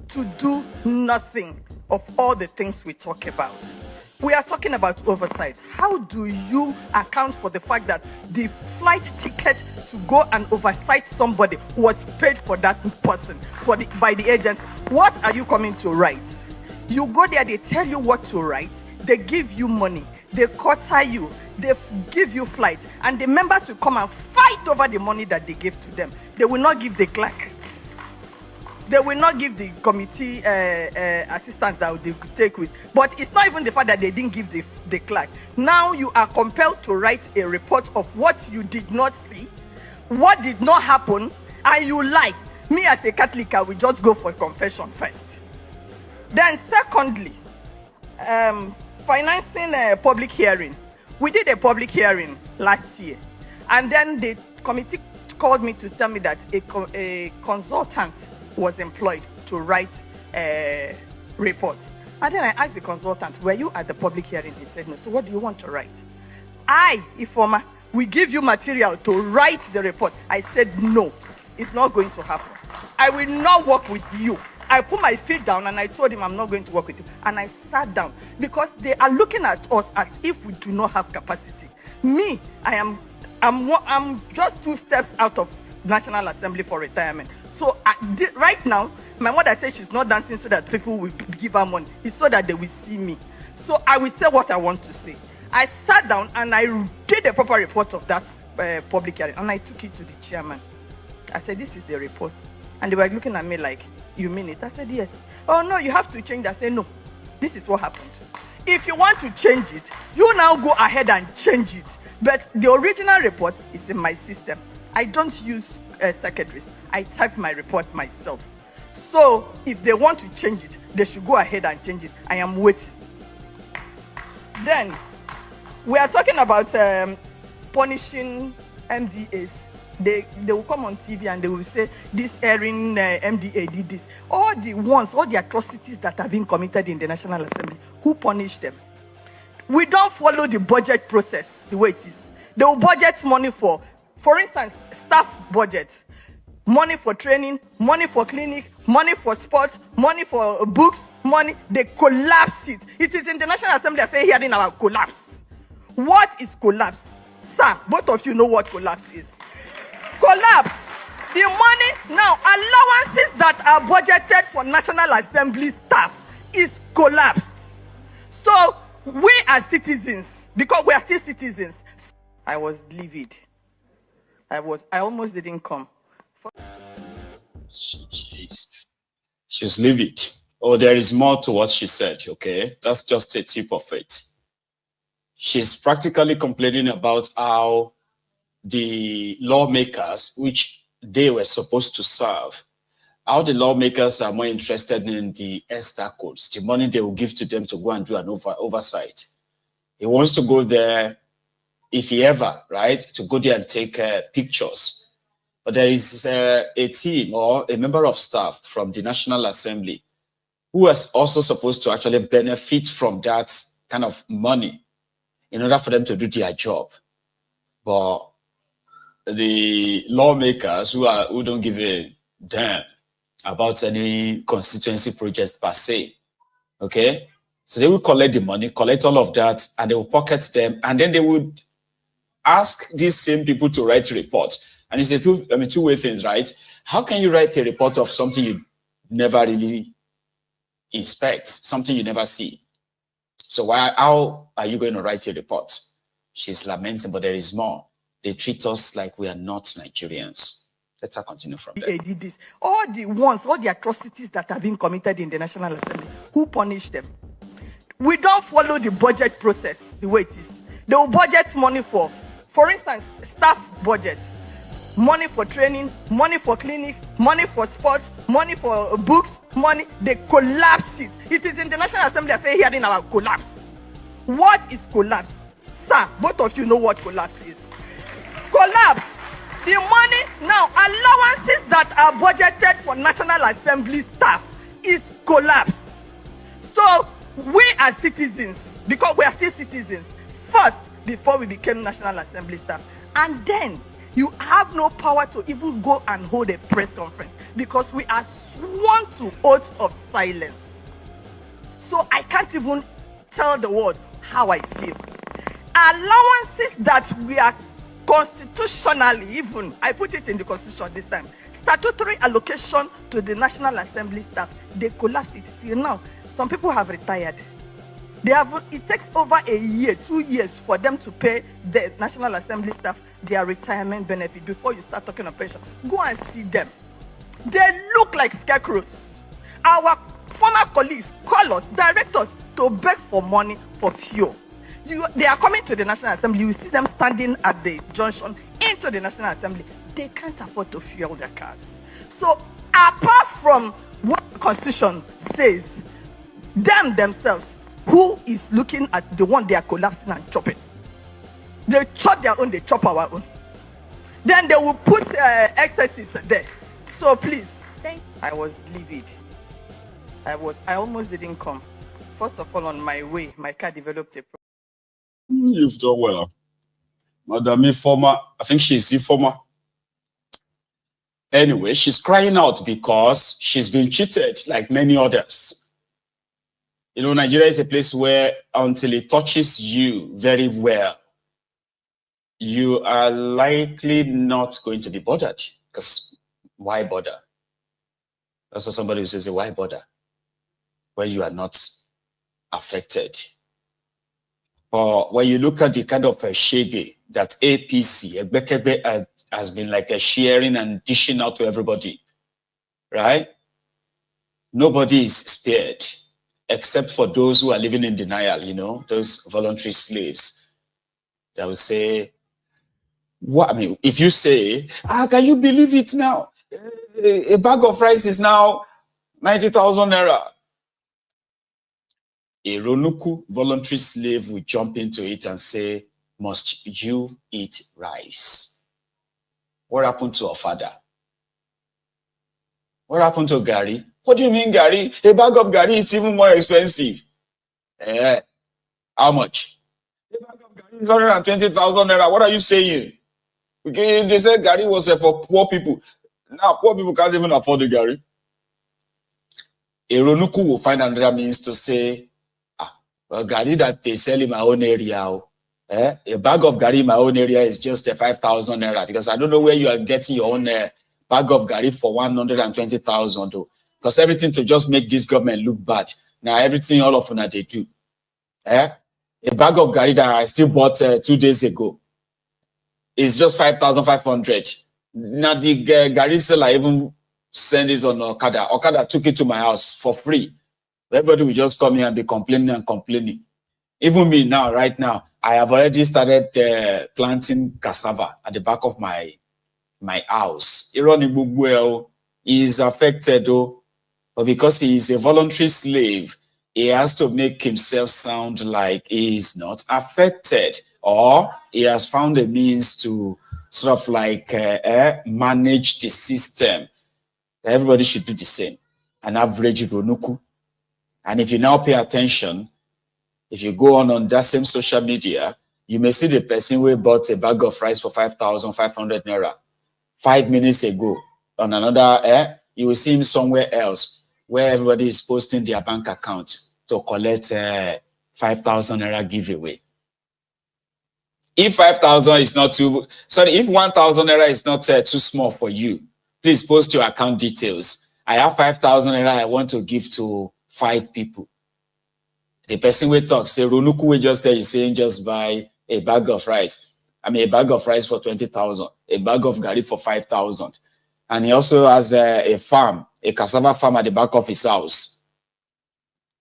to do nothing of all the things we talk about. We are talking about oversight. How do you account for the fact that the flight ticket to go and oversight somebody who was paid for that person by the agents. What are you coming to write? You go there, they tell you what to write, they give you money, they quarter you, they give you flight, and the members will come and fight over the money that they gave to them. They will not give the clerk. They will not give the committee assistants that they could take with. But it's not even the fact that they didn't give the clerk. Now you are compelled to write a report of what you did not see, what did not happen, and you lie. Me as a Catholic, I will just go for confession first. Then secondly, financing a public hearing. We did a public hearing last year, and then the committee called me to tell me that a consultant was employed to write a report. And then I asked the consultant, were you at the public hearing? He said no. So what do you want to write? I, Ifoma, we give you material to write the report. I said no, it's not going to happen. I will not work with you. I put my feet down and I told him I'm not going to work with you. And I sat down because they are looking at us as if we do not have capacity. Me, I'm just 2 steps out of National Assembly for retirement. So right now, my mother says she's not dancing so that people will give her money. It's so that they will see me. So I will say what I want to say. I sat down and I did a proper report of that public hearing, and I took it to the chairman. I said, this is the report. And they were looking at me like, you mean it? I said, yes. Oh, no, you have to change it. I said, no, this is what happened. If you want to change it, you now go ahead and change it. But the original report is in my system. I don't use secretaries. I type my report myself. So if they want to change it, they should go ahead and change it. I am waiting. Then we are talking about punishing MDAs. They will come on TV and they will say this erring MDA did this. All the atrocities that have been committed in the National Assembly, who punished them? We don't follow the budget process the way it is. They will budget money for instance, staff budget, money for training, money for clinic, money for sports, money for books, money. They collapse it. It is in the National Assembly I say hearing about collapse. What is collapse? Sir, both of you know what collapse is. Collapse. The money, now, allowances that are budgeted for National Assembly staff is collapsed. So, we as citizens, because we are still citizens, I was livid. I almost didn't come. She's livid. Oh, there is more to what she said, okay? That's just a tip of it. She's practically complaining about how the lawmakers, which they were supposed to serve, how the lawmakers are more interested in the ESTA codes, the money they will give to them to go and do an oversight. He wants to go there, if he ever, right, to go there and take pictures. But there is a team or a member of staff from the National Assembly who is also supposed to actually benefit from that kind of money in order for them to do their job. But the lawmakers who don't give a damn about any constituency project per se, okay? So they will collect the money, collect all of that, and they will pocket them, and then they would ask these same people to write a report. And it's a two-way thing, right? How can you write a report of something you never really inspect, something you never see? So how are you going to write a report? She's lamenting, but there is more. They treat us like we are not Nigerians. Let her continue from there. Did this. All the atrocities that have been committed in the National Assembly, who punished them? We don't follow the budget process the way it is. They will budget money for instance, staff budget, money for training, money for clinic, money for sports, money for books, money. They collapse it. It is in the National Assembly I say hearing about collapse. What is collapse? Sir, both of you know what collapse is. Collapse. The money, now, allowances that are budgeted for National Assembly staff is collapsed. So, we as citizens, because we are still citizens, first, before we became National Assembly staff, and then you have no power to even go and hold a press conference because we are sworn to oath of silence. So I can't even tell the world how I feel. Allowances that we are constitutionally, even, I put it in the constitution this time, statutory allocation to the National Assembly staff, they collapsed it till now. Some people have retired. It takes over a year, 2 years for them to pay the National Assembly staff their retirement benefit before you start talking of pension. Go and see them. They look like scarecrows. Our former colleagues call us, direct us to beg for money for fuel. They are coming to the National Assembly. You see them standing at the junction into the National Assembly. They can't afford to fuel their cars. So apart from what the Constitution says, themselves, who is looking at the one they are collapsing and chopping? They chop their own, they chop our own. Then they will put excesses there. So please, I was livid. I almost didn't come. First of all, on my way, my car developed a problem. You've done well. Madam Informer, I think she's Informer. Anyway, she's crying out because she's been cheated like many others. You know, Nigeria is a place where until it touches you very well, you are likely not going to be bothered. Because why bother? That's what somebody who says, why bother? When you are not affected. But when you look at the kind of a shege that APC, Abubakar has been like a sharing and dishing out to everybody, right? Nobody is spared, except for those who are living in denial, you know, those voluntary slaves that will say, what? I mean, if you say, can you believe it now? A bag of rice is now 90,000 naira. A Ronuku voluntary slave will jump into it and say, must you eat rice? What happened to our father? What happened to Gary? What do you mean, Gary? A bag of Gary is even more expensive. How much? A bag of Gary is 120,000 naira. What are you saying? Okay, they said Gary was for poor people. Now, poor people can't even afford the Gary. A Ronuku will find another means to say, well, Gary that they sell in my own area, a bag of Gary in my own area is just 5,000 naira, because I don't know where you are getting your own bag of Gary for 120,000, because everything to just make this government look bad. Now everything all of them they do. A bag of Gary that I still bought 2 days ago is just 5,500. Now the Gary seller even send it on Okada. Okada took it to my house for free. Everybody will just come here and be complaining and complaining. Even me now, right now, I have already started planting cassava at the back of my house. Ironi Bugwell is affected, though, but because he is a voluntary slave, he has to make himself sound like he is not affected, or he has found a means to sort of like manage the system. Everybody should do the same. An average Ronuku. And if you now pay attention, if you go on that same social media, you may see the person who bought a bag of rice for 5,500 naira 5 minutes ago. On another, you will see him somewhere else where everybody is posting their bank account to collect 5,000 naira giveaway. If 5,000 is not too, sorry, if 1,000 naira is not too small for you, please post your account details. I have 5,000 naira I want to give to 5 people. The person will talk, say, Ronuku will just tell you, saying, just buy a bag of rice. I mean, a bag of rice for 20,000, a bag of Gary for 5,000. And he also has a farm, a cassava farm at the back of his house.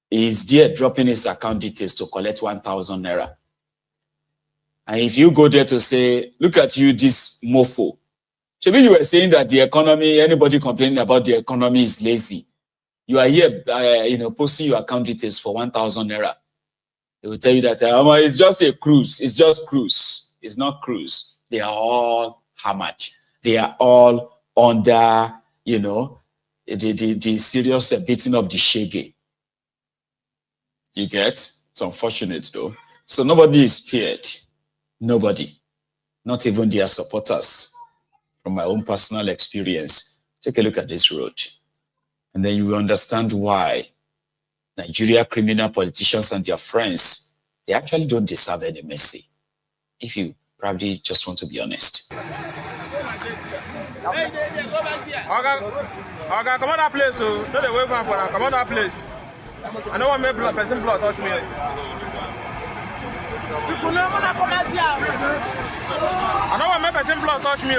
He's there dropping his account details to collect 1,000 naira. And if you go there to say, look at you, this mofo. Maybe you were saying that the economy, anybody complaining about the economy is lazy. You are here, posting your account details for 1,000 naira. They will tell you that it's just a cruise. It's just cruise. It's not cruise. They are all hammered. They are all under, the serious beating of the shege. You get? It's unfortunate though. So nobody is spared. Nobody. Not even their supporters. From my own personal experience, take a look at this road. And then you will understand why Nigeria criminal politicians and their friends, they actually don't deserve any mercy. If you probably just want to be honest. Okay, come on that place, so don't they wait for that. Come on that place. I don't want to make person blood touch me. I don't want to make person blood touch me.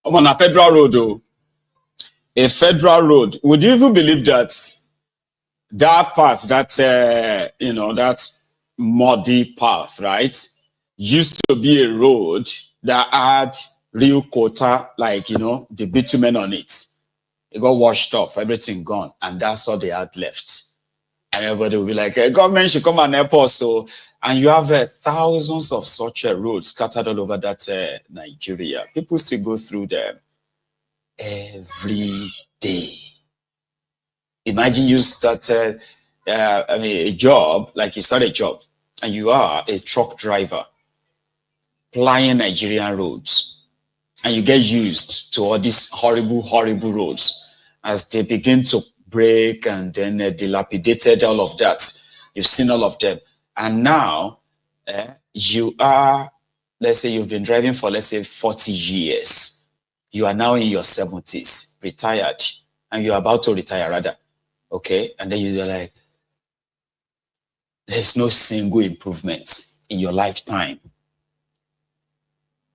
I'm on a federal road, though. A federal road. Would you even believe that that path, that that muddy path, right, used to be a road that had real quota, like the bitumen on it. It got washed off, everything gone, and that's all they had left. And everybody will be like, hey, government should come and help us. So, and you have thousands of such roads scattered all over that Nigeria. People still go through them every day. Imagine you started, a job, like you start a job, and you are a truck driver plying Nigerian roads, and you get used to all these horrible, horrible roads as they begin to break and then dilapidated, all of that. You've seen all of them. And now you are, let's say you've been driving for, let's say, 40 years. You are now in your 70s, retired, and you're about to retire rather. Okay? And then you're like, there's no single improvement in your lifetime,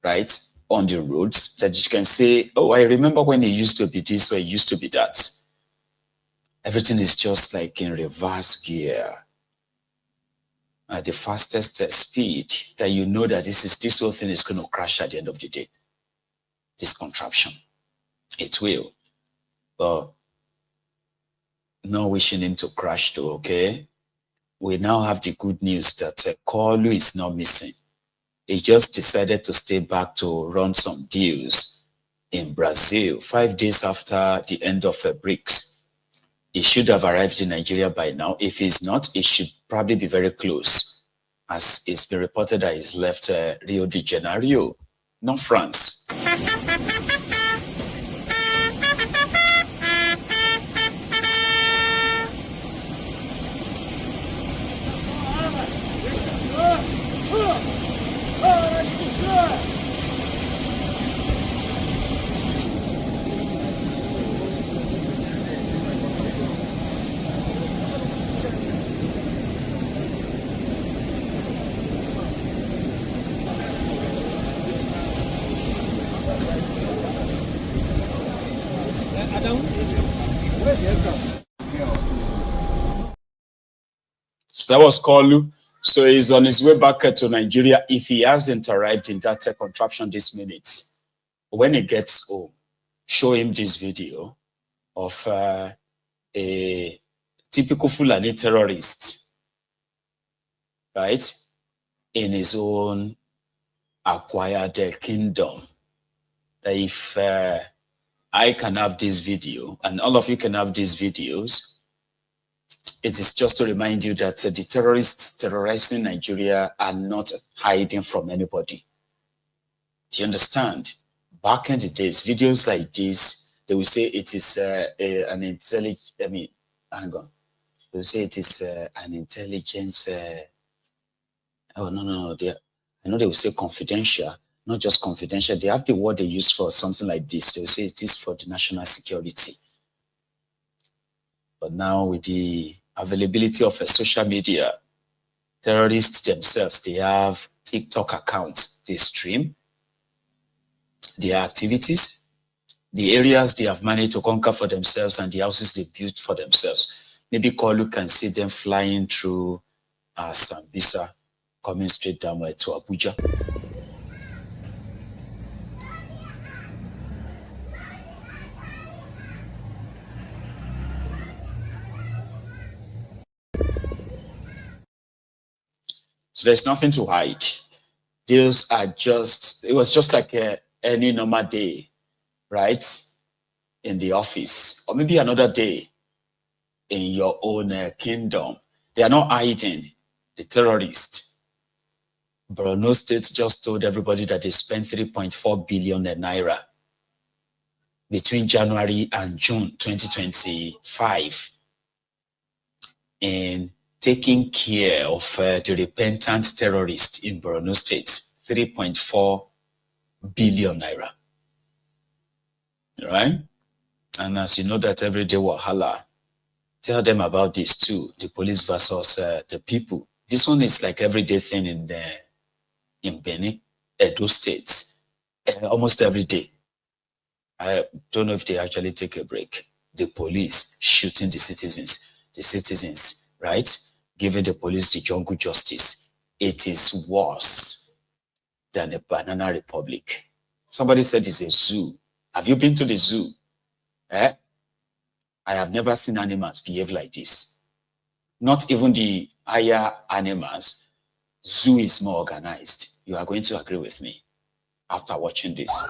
right? On the roads that you can say, oh, I remember when it used to be this or it used to be that. Everything is just like in reverse gear at the fastest speed that you know that this whole thing is going to crash at the end of the day. This contraption, it will. But no wishing him to crash though, okay? We now have the good news that Kolu is not missing. He just decided to stay back to run some deals in Brazil 5 days after the end of BRICS. He should have arrived in Nigeria by now. If he's not, he should probably be very close, as it's been reported that he's left Rio de Janeiro, not France. So that was Kolu. So he's on his way back to Nigeria. If he hasn't arrived in that contraption this minute, when he gets home, show him this video of a typical Fulani terrorist, right, in his own acquired kingdom. If I can have this video, and all of you can have these videos, it is just to remind you that the terrorists terrorizing Nigeria are not hiding from anybody. Do you understand? Back in the days, videos like this, they will say it is an intelligent, hang on. They will say it is an intelligence, I know they will say confidential, not just confidential. They have the word they use for something like this. They'll say it is for the national security. But now with the availability of a social media, terrorists themselves, they have TikTok accounts. They stream their activities, the areas they have managed to conquer for themselves, and the houses they built for themselves. Maybe Kolu can see them flying through Sambisa, coming straight down to Abuja. So there's nothing to hide. Those are just, it was just like any normal day, right? In the office, or maybe another day in your own kingdom. They are not hiding the terrorists. Borno State just told everybody that they spent 3.4 billion naira between January and June 2025 in taking care of the repentant terrorists in Borno State. 3.4 billion naira. Right? And as you know that everyday wahala, tell them about this too, the police versus the people. This one is like everyday thing in Benin, Edo State, almost every day. I don't know if they actually take a break. The police shooting the citizens, right? Giving the police the jungle justice. It is worse than a banana republic. Somebody said it's a zoo. Have you been to the zoo? I have never seen animals behave like this. Not even the higher animals. Zoo is more organized. You are going to agree with me after watching this.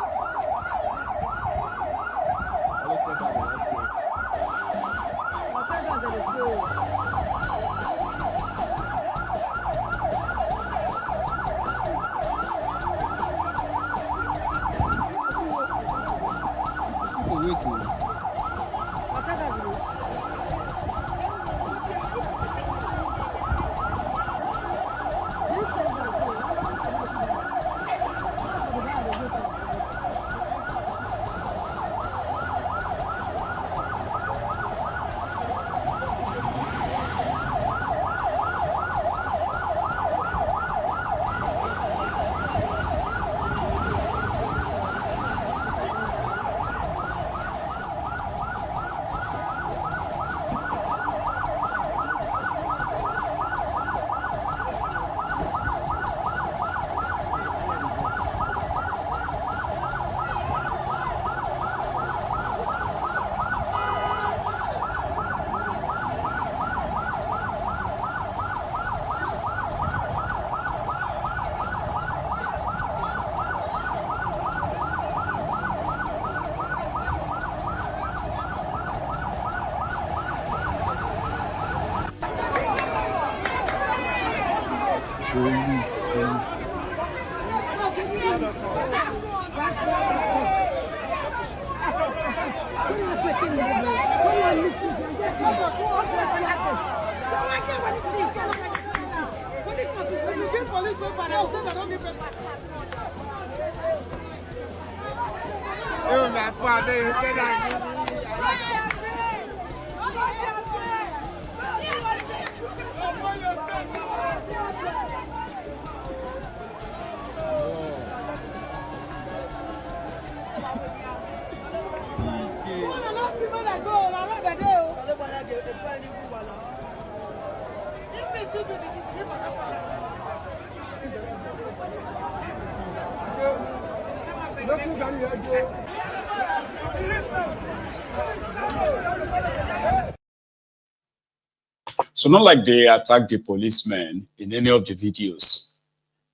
So not like they attacked the policemen in any of the videos,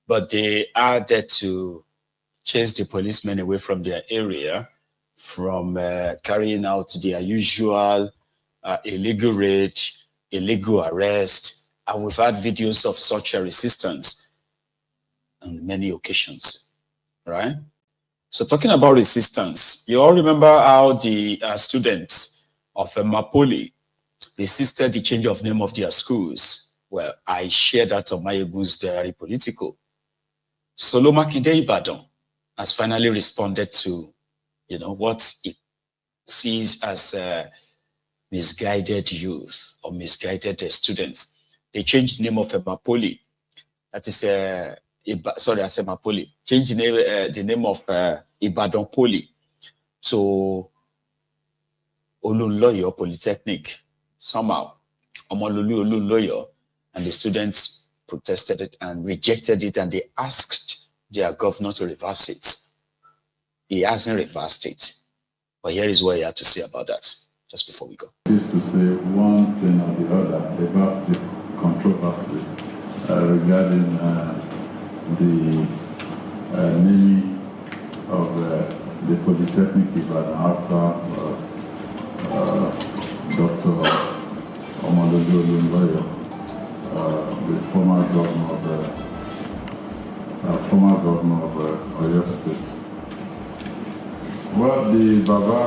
but they added to chase the policemen away from their area, from carrying out their usual illegal raid, illegal arrest. And we've had videos of such a resistance on many occasions, right? So talking about resistance, you all remember how the students of Mapoli resisted the change of name of their schools. Well, I shared that on my Egun's Diary Political. Solo Makinde Ibadan, has finally responded to, what it sees as misguided youth or misguided students. They changed the name of Mapoli. That is, sorry, I said Mapoli. Changed the name of Ibadan Poli to Olunloyo Polytechnic. Somehow, Omololu Olunloyo, and the students protested it and rejected it, and they asked their governor to reverse it. He hasn't reversed it. But here is what he had to say about that, just before we go. Just to say one thing or the other about the controversy regarding the naming of the Polytechnic Ibadan after Dr. Omololu Olunloyo, the former governor of Oyo State. Well, the Baba,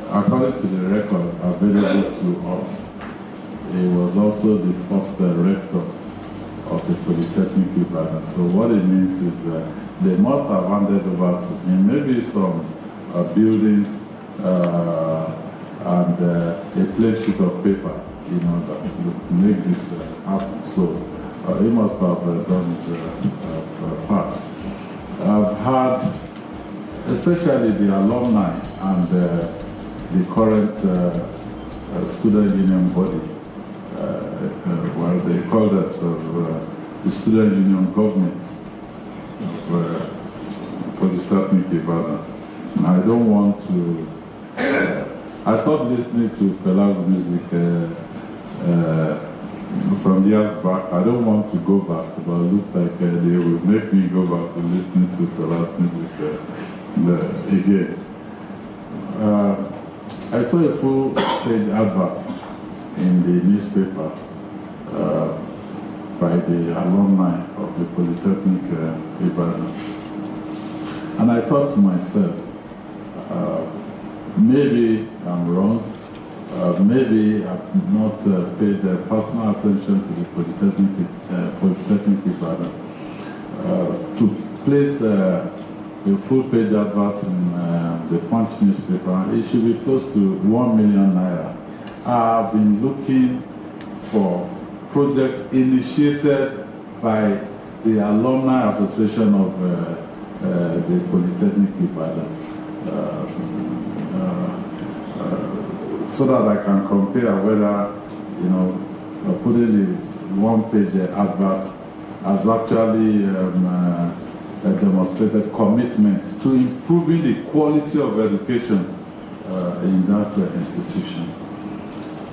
according to the record available to us, he was also the first director of the Polytechnic Ibadan. So what it means is that they must have handed over to him maybe some buildings and a plain sheet of paper, that make this happen. So he must have done his part. I've had, especially the alumni and the current student union body, well, they call that the student union government of Polytechnic Ibadan. I don't want to. I stopped listening to Fela's music some years back. I don't want to go back, but it looks like they will make me go back to listening to Fela's music again. I saw a full-page advert in the newspaper by the alumni of the Polytechnic Ibadan. And I thought to myself, maybe I'm wrong, maybe I've not paid personal attention to the Polytechnic Ibadan. To place a full-page advert in the Punch newspaper, it should be close to 1 million naira. I've been looking for projects initiated by the Alumni Association of the Polytechnic Ibadan, so that I can compare whether, putting the one-page advert has actually demonstrated commitment to improving the quality of education in that institution.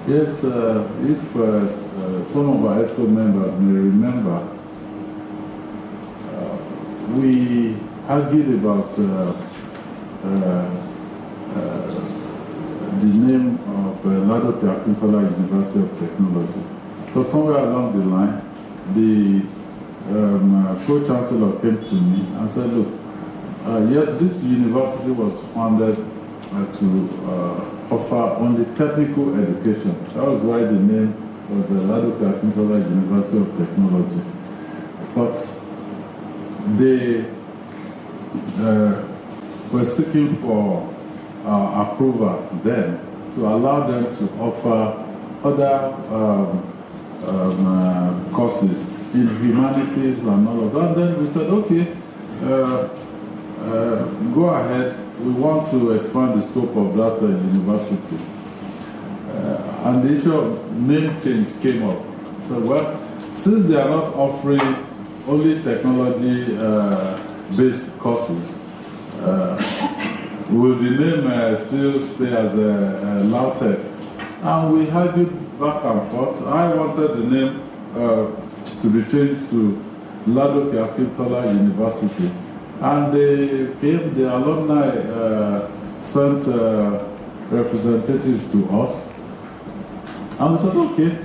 Yes, if some of our ESCO members may remember, we argued about the name of Ladoke Akintola University of Technology. But somewhere along the line, the pro-chancellor came to me and said, look, yes, this university was founded to offer only technical education. That was why the name was the Ladoke Akintola University of Technology. But they were seeking for approval then to allow them to offer other courses in humanities and all of that. And then we said, okay, go ahead. We want to expand the scope of that university. And the issue of name change came up. So, well, since they are not offering only technology-based courses, will the name still stay as LAUTECH? And we argued back and forth. I wanted the name to be changed to Ladoke Akintola University. And they came, the alumni sent representatives to us. And we said, okay,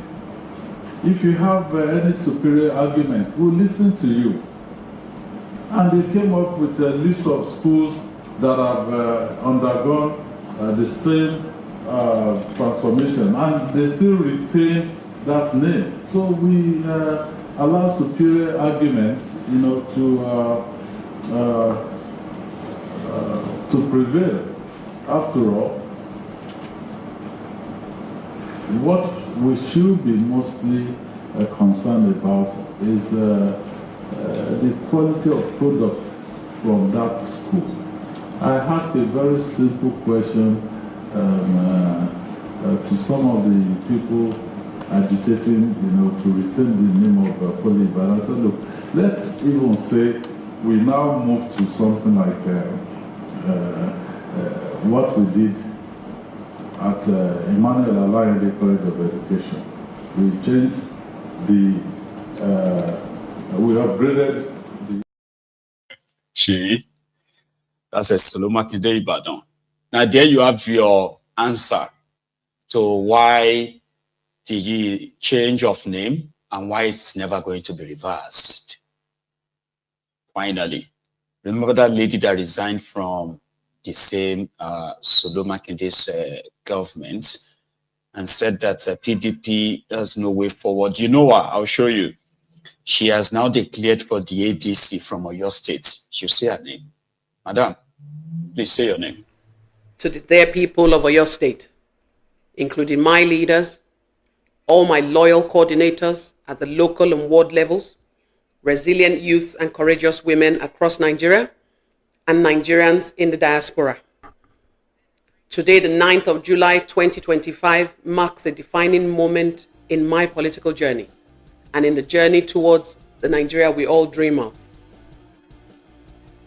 if you have any superior argument, we'll listen to you. And they came up with a list of schools that have undergone the same transformation, and they still retain that name. So we allow superior arguments, to to prevail. After all, what we should be mostly concerned about is the quality of product from that school. I ask a very simple question to some of the people agitating, to retain the name of poly. But I said, look, let's even say we now move to something like what we did at Emmanuel Alliance College of Education. We changed we upgraded the... That's a Solomakinde Ibadan. Now there you have your answer to why the change of name and why it's never going to be reversed. Finally, remember that lady that resigned from the same Solomakinde's government and said that PDP has no way forward. You know what? I'll show you. She has now declared for the ADC from Oyo State. She'll say her name. Madam, please say your name. To the dear people of Oyo State, including my leaders, all my loyal coordinators at the local and ward levels, resilient youths and courageous women across Nigeria, and Nigerians in the diaspora. Today, the 9th of July 2025, marks a defining moment in my political journey and in the journey towards the Nigeria we all dream of.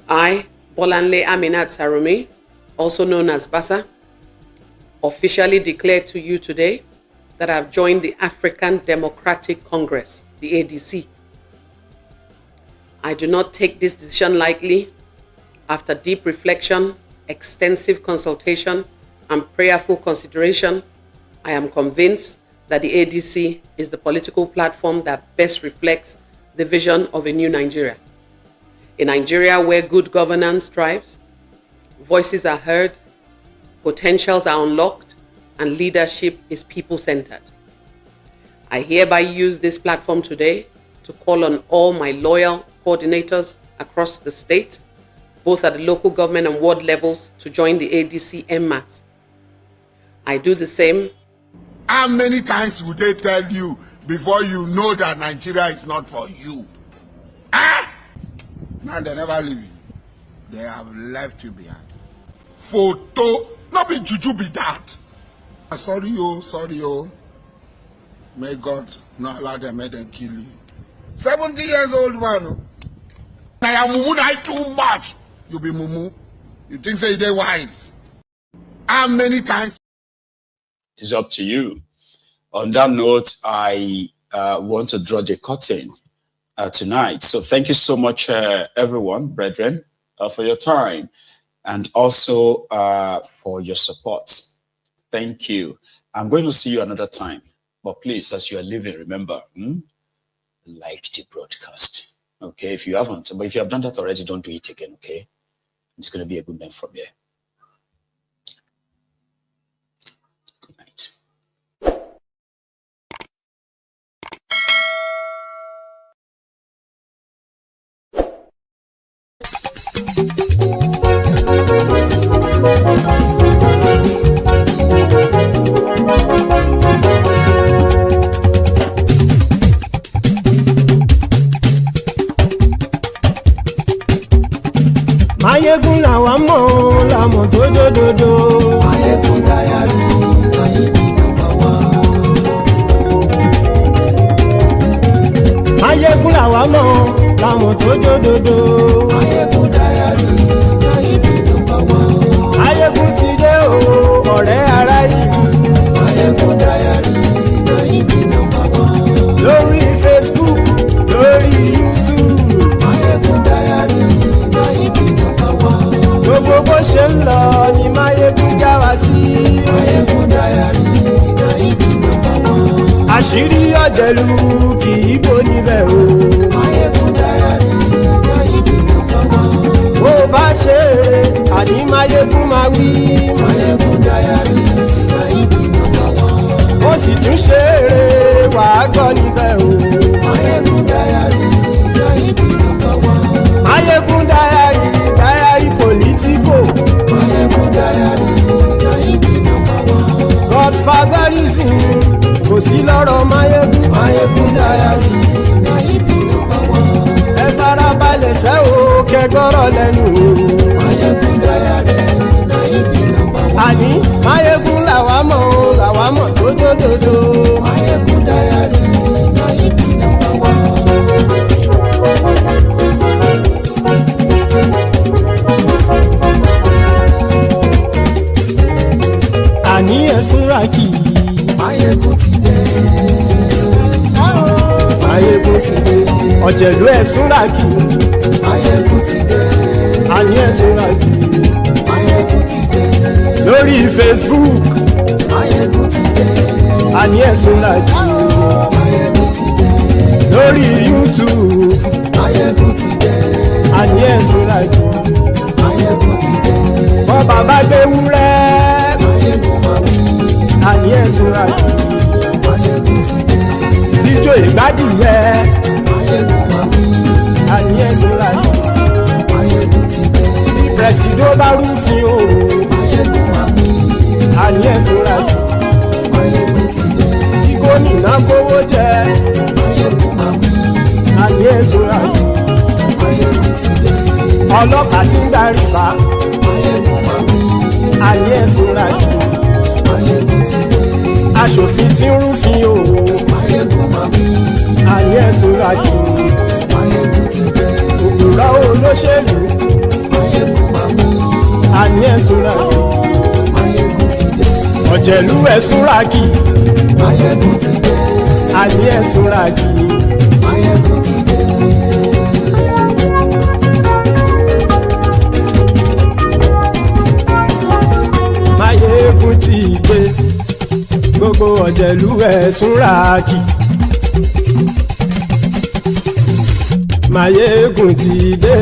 I, Bolanle Aminat Sarumi, also known as Bassa, officially declare to you today that I've joined the African Democratic Congress, the ADC. I do not take this decision lightly. After deep reflection, extensive consultation, and prayerful consideration, I am convinced that the ADC is the political platform that best reflects the vision of a new Nigeria. A Nigeria where good governance thrives, voices are heard, potentials are unlocked, and leadership is people-centered. I hereby use this platform today to call on all my loyal coordinators across the state, both at the local government and ward levels, to join the ADC en masse. I do the same. How many times would they tell you before you know that Nigeria is not for you? Now they never leave you. They have left you behind. Photo, not be juju be that. Sorry, oh. May God not allow them to kill you. 70 years old man. I am mumu too much. You be mumu. You think say they wise? How many times? It's up to you. On that note, I want to draw the curtain tonight. So thank you so much, everyone, brethren, for your time and also for your support. Thank you. I'm going to see you another time. But please, as you are leaving, remember, like the broadcast. Okay, if you haven't, but if you have done that already, don't do it again, okay? It's going to be a good night from here. Good night. Mayegun làwa mọ̀ làmọ̀ tó dòdòdò. Mayegun dayari Mayebi number one. Mayegun làwa mọ̀ làmọ̀ tó dòdòdò. Mayegun dayari Mayebi number one. Mayegun ti dé o ọ̀rẹ́ ará ìlú. Mayegun dayari Mayebi number one. Lórí Facebook, lórí YouTube. Mayegun dayari Mayebi number one. Gbogbo bó ṣe ń lọ ni Mayegun já wa sí. Mayegun dayari Mayebi number one. Àṣírí ọ̀jẹ̀lú kì í bò níbẹ̀ o. Mayegun dayari Mayebi number one. Bó bá ṣe eré àní Mayegun máa wí. Mayegun dayari Mayebi number one. Ó sì tún ṣe eré wàá gbọ́ níbẹ̀ o. Mayegun dayari Mayebi number one. Mayegun dayari political. reason kò sí lọ́rọ̀ máyégún. máyégún dáyàrí náà ibi nọ́mbà wọn. ẹ farabalẹ̀ sẹ́ o kẹgbọ́rọ̀ lẹ́nu o. máyégún dáyàrí náà ibi nọ́mbà wọn. àní máyégún làwa mọ̀ tó dódòdó. máyégún dáyàrí náà ibi nọ́mbà wọn. àní ẹ̀sùn ràkì. máyégún ti dé. máyégún ti dé. ọ̀jẹ̀lú ẹ̀sùn ràkì. máyégún ti dé. àní ẹ̀sùn ràkì. máyégún ti dé. lórí Facebook. máyégún ti dé. àní ẹ̀sùn ràkì. máyégún ti dé. lórí YouTube. máyégún ti dé. àní ẹ̀sùn ràkì. máyégún ti dé. bọ́ bàbá gbé wúrẹ́. máyégún máa wí. àní ẹ̀sùn ràkì. máyégún ti dé. ijó ìgbádìyẹ. máyégún máa wí. àní ẹ̀sùn ràkì. máyégún ti dé. pẹ̀sìdó bá rúfin o. máyégún máa wí. àní ẹ̀sùn ràkì. máyégún ti dé. kí gómìnà kówó jẹ. máyégún máa wí. àní ẹ̀sùn ràkì. máyégún ti dé. ọlọ́pàá tí ń darí bá. máyégún máa wí. àní ẹ̀sùn ràkì. máyégún ti dé. aṣòfin tí ń rúfin o. máyégún máa wí. àní ẹ̀sùn ràkì. máyégún ti dé. òpùrọ́ olóṣèlú. máyégún máa wí. àní ẹ̀sùn ràkì. máyégún ti dé. ọ̀jẹ̀lú ẹ̀sùn ràkì. máyégún ti dé. àní ẹ̀sùn ràkì. máyégún ti dé. máyégún ti dé. gbogbo ọ̀jẹ̀lú ẹ̀sùn ràkì. máyégún ti dé.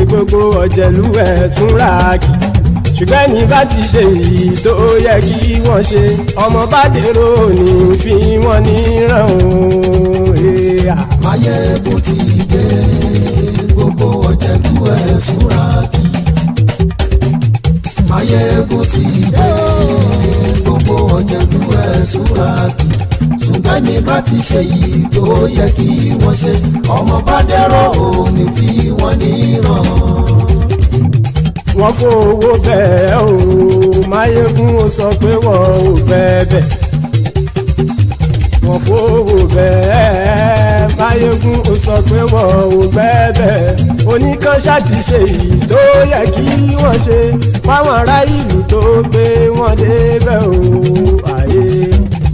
gbogbo ọ̀jẹ̀lú ẹ̀sùn ràkì. ṣùgbọ́n ní bá ti ṣe èyí tó yẹ kí wọ́n ṣe ọmọ bá dèrò ní fi wọ́n níran o. máyégún ti dé. gbogbo ọ̀jẹ̀lú ẹ̀sùn ràkì. máyégún ti dé. gbogbo ọ̀jẹ̀lú ẹ̀sùn ràkì. ṣùgbọ́n ní bá ti ṣe èyí tó yẹ kí wọ́n ṣe ọmọ bá dèrò ní fi wọ́n níran. wọ́n fowó bẹ́ẹ̀ o máyégún ó sọ pé wọ́n ò fẹ́ bẹ́ẹ̀. wọ́n fowó bẹ́ẹ̀ máyégún ó sọ pé wọ́n ò fẹ́ bẹ́ẹ̀. oníkan ṣáàtì ṣe èyí tó yẹ kí wọ́n ṣe fáwọn ará ìlú tó gbé wọn débẹ̀ o. àyè.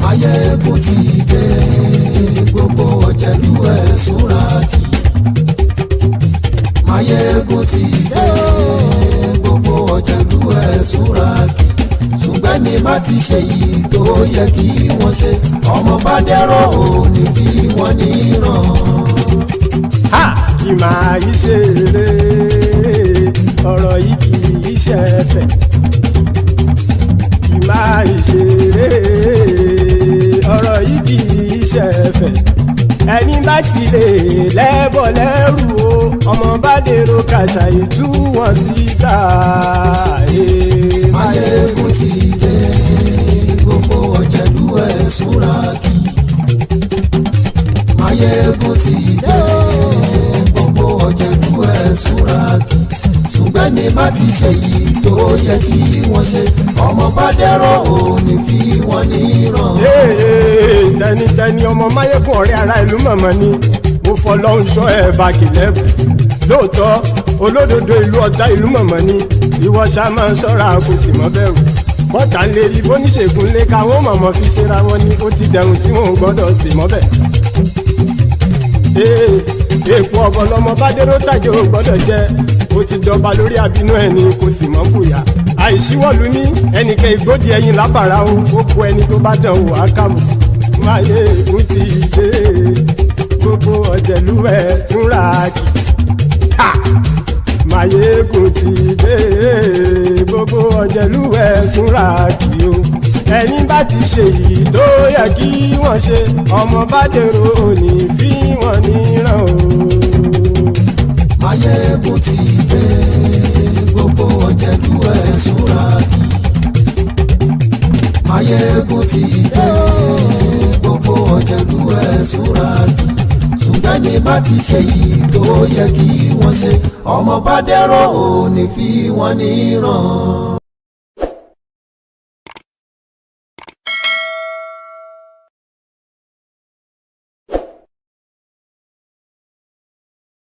máyégún ti dé. gbogbo ọ̀jẹ̀lú ẹ̀sùn ràkì. máyégún ti dé. gbogbo ọ̀jẹ̀lú ẹ̀sùn ràkì. ṣùgbọ́n ní bá ti ṣe yìí tó yẹ kí wọ́n ṣe ọmọ bá dẹ́rọ̀ ò ní fi wọ́n níran. ha kì máa yí ṣe eré ọ̀rọ̀ yìí kì í ṣe ẹ̀fẹ̀. kì máa yí ṣe eré ọ̀rọ̀ yìí kì í ṣe ẹ̀fẹ̀. ẹni bá ti lè lẹ́bọ̀ lẹ́rù o ọmọ bá dèrò kàṣàyè tú wọn síta. máyégún ti dé. gbogbo ọ̀jẹ̀lú ẹ̀sùn ràkì. máyégún ti dé. gbogbo ọ̀jẹ̀lú ẹ̀sùn ràkì. ṣùgbọ́n ní bá ti ṣe yìí tó yẹ kí wọ́n ṣe ọmọ bá dẹ́rọ̀ ò ní fi wọ́n níran. tẹnitẹni ọmọ máyégún ọ̀rẹ́ ara ìlú mọ̀mọ́ ni mo fọlọ́hún sọ ẹ̀ bá kìlẹ́bù. lóòótọ́ olódodo ìlú ọ̀tá ìlú mọ̀mọ́ ni ìwọ ṣá máa ń ṣọ́ra kò sì mọ́ bẹ̀rù. bọ́tà ń lè rí bóníṣègùn lé káwọn mọ̀mọ́ fi ṣera wọn ni ó ti dẹ̀rùn tí wọn ò gbọ́dọ̀ sì mọ́ bẹ̀. èèpo ọ̀bọ lọmọ bá dérò tàjọ ò gbọ́dọ̀ jẹ́ ó ti jọba lórí àbínú ẹni kò sì mọ́ bùyà. àìsíwọ́lu ní ẹnìkẹ́ ìgbódì ẹyin lábàrá o ó kó ẹni tó bá dán wò á kàmù. máyégún ti dé. gbogbo ọ̀jẹ̀lú ẹ̀ tún ràkì. máyégún ti dé. gbogbo ọ̀jẹ̀lú ẹ̀ tún ràkì o. ẹni bá ti ṣe yìí tó yẹ kí wọ́n ṣe ọmọ bá dèrò òní fi wọ́n níran o. máyégún ti dé. gbogbo ọ̀jẹ̀lú ẹ̀sùn ràkì. ayégun ti dé gbogbo ọ̀jẹ̀lú ẹ̀ súra kí ṣùgbọ́n ní bá ti ṣe yìí tó yẹ kí wọ́n ṣe ọmọ bá dẹ́rọ̀ ò ní fi wọ́n níran.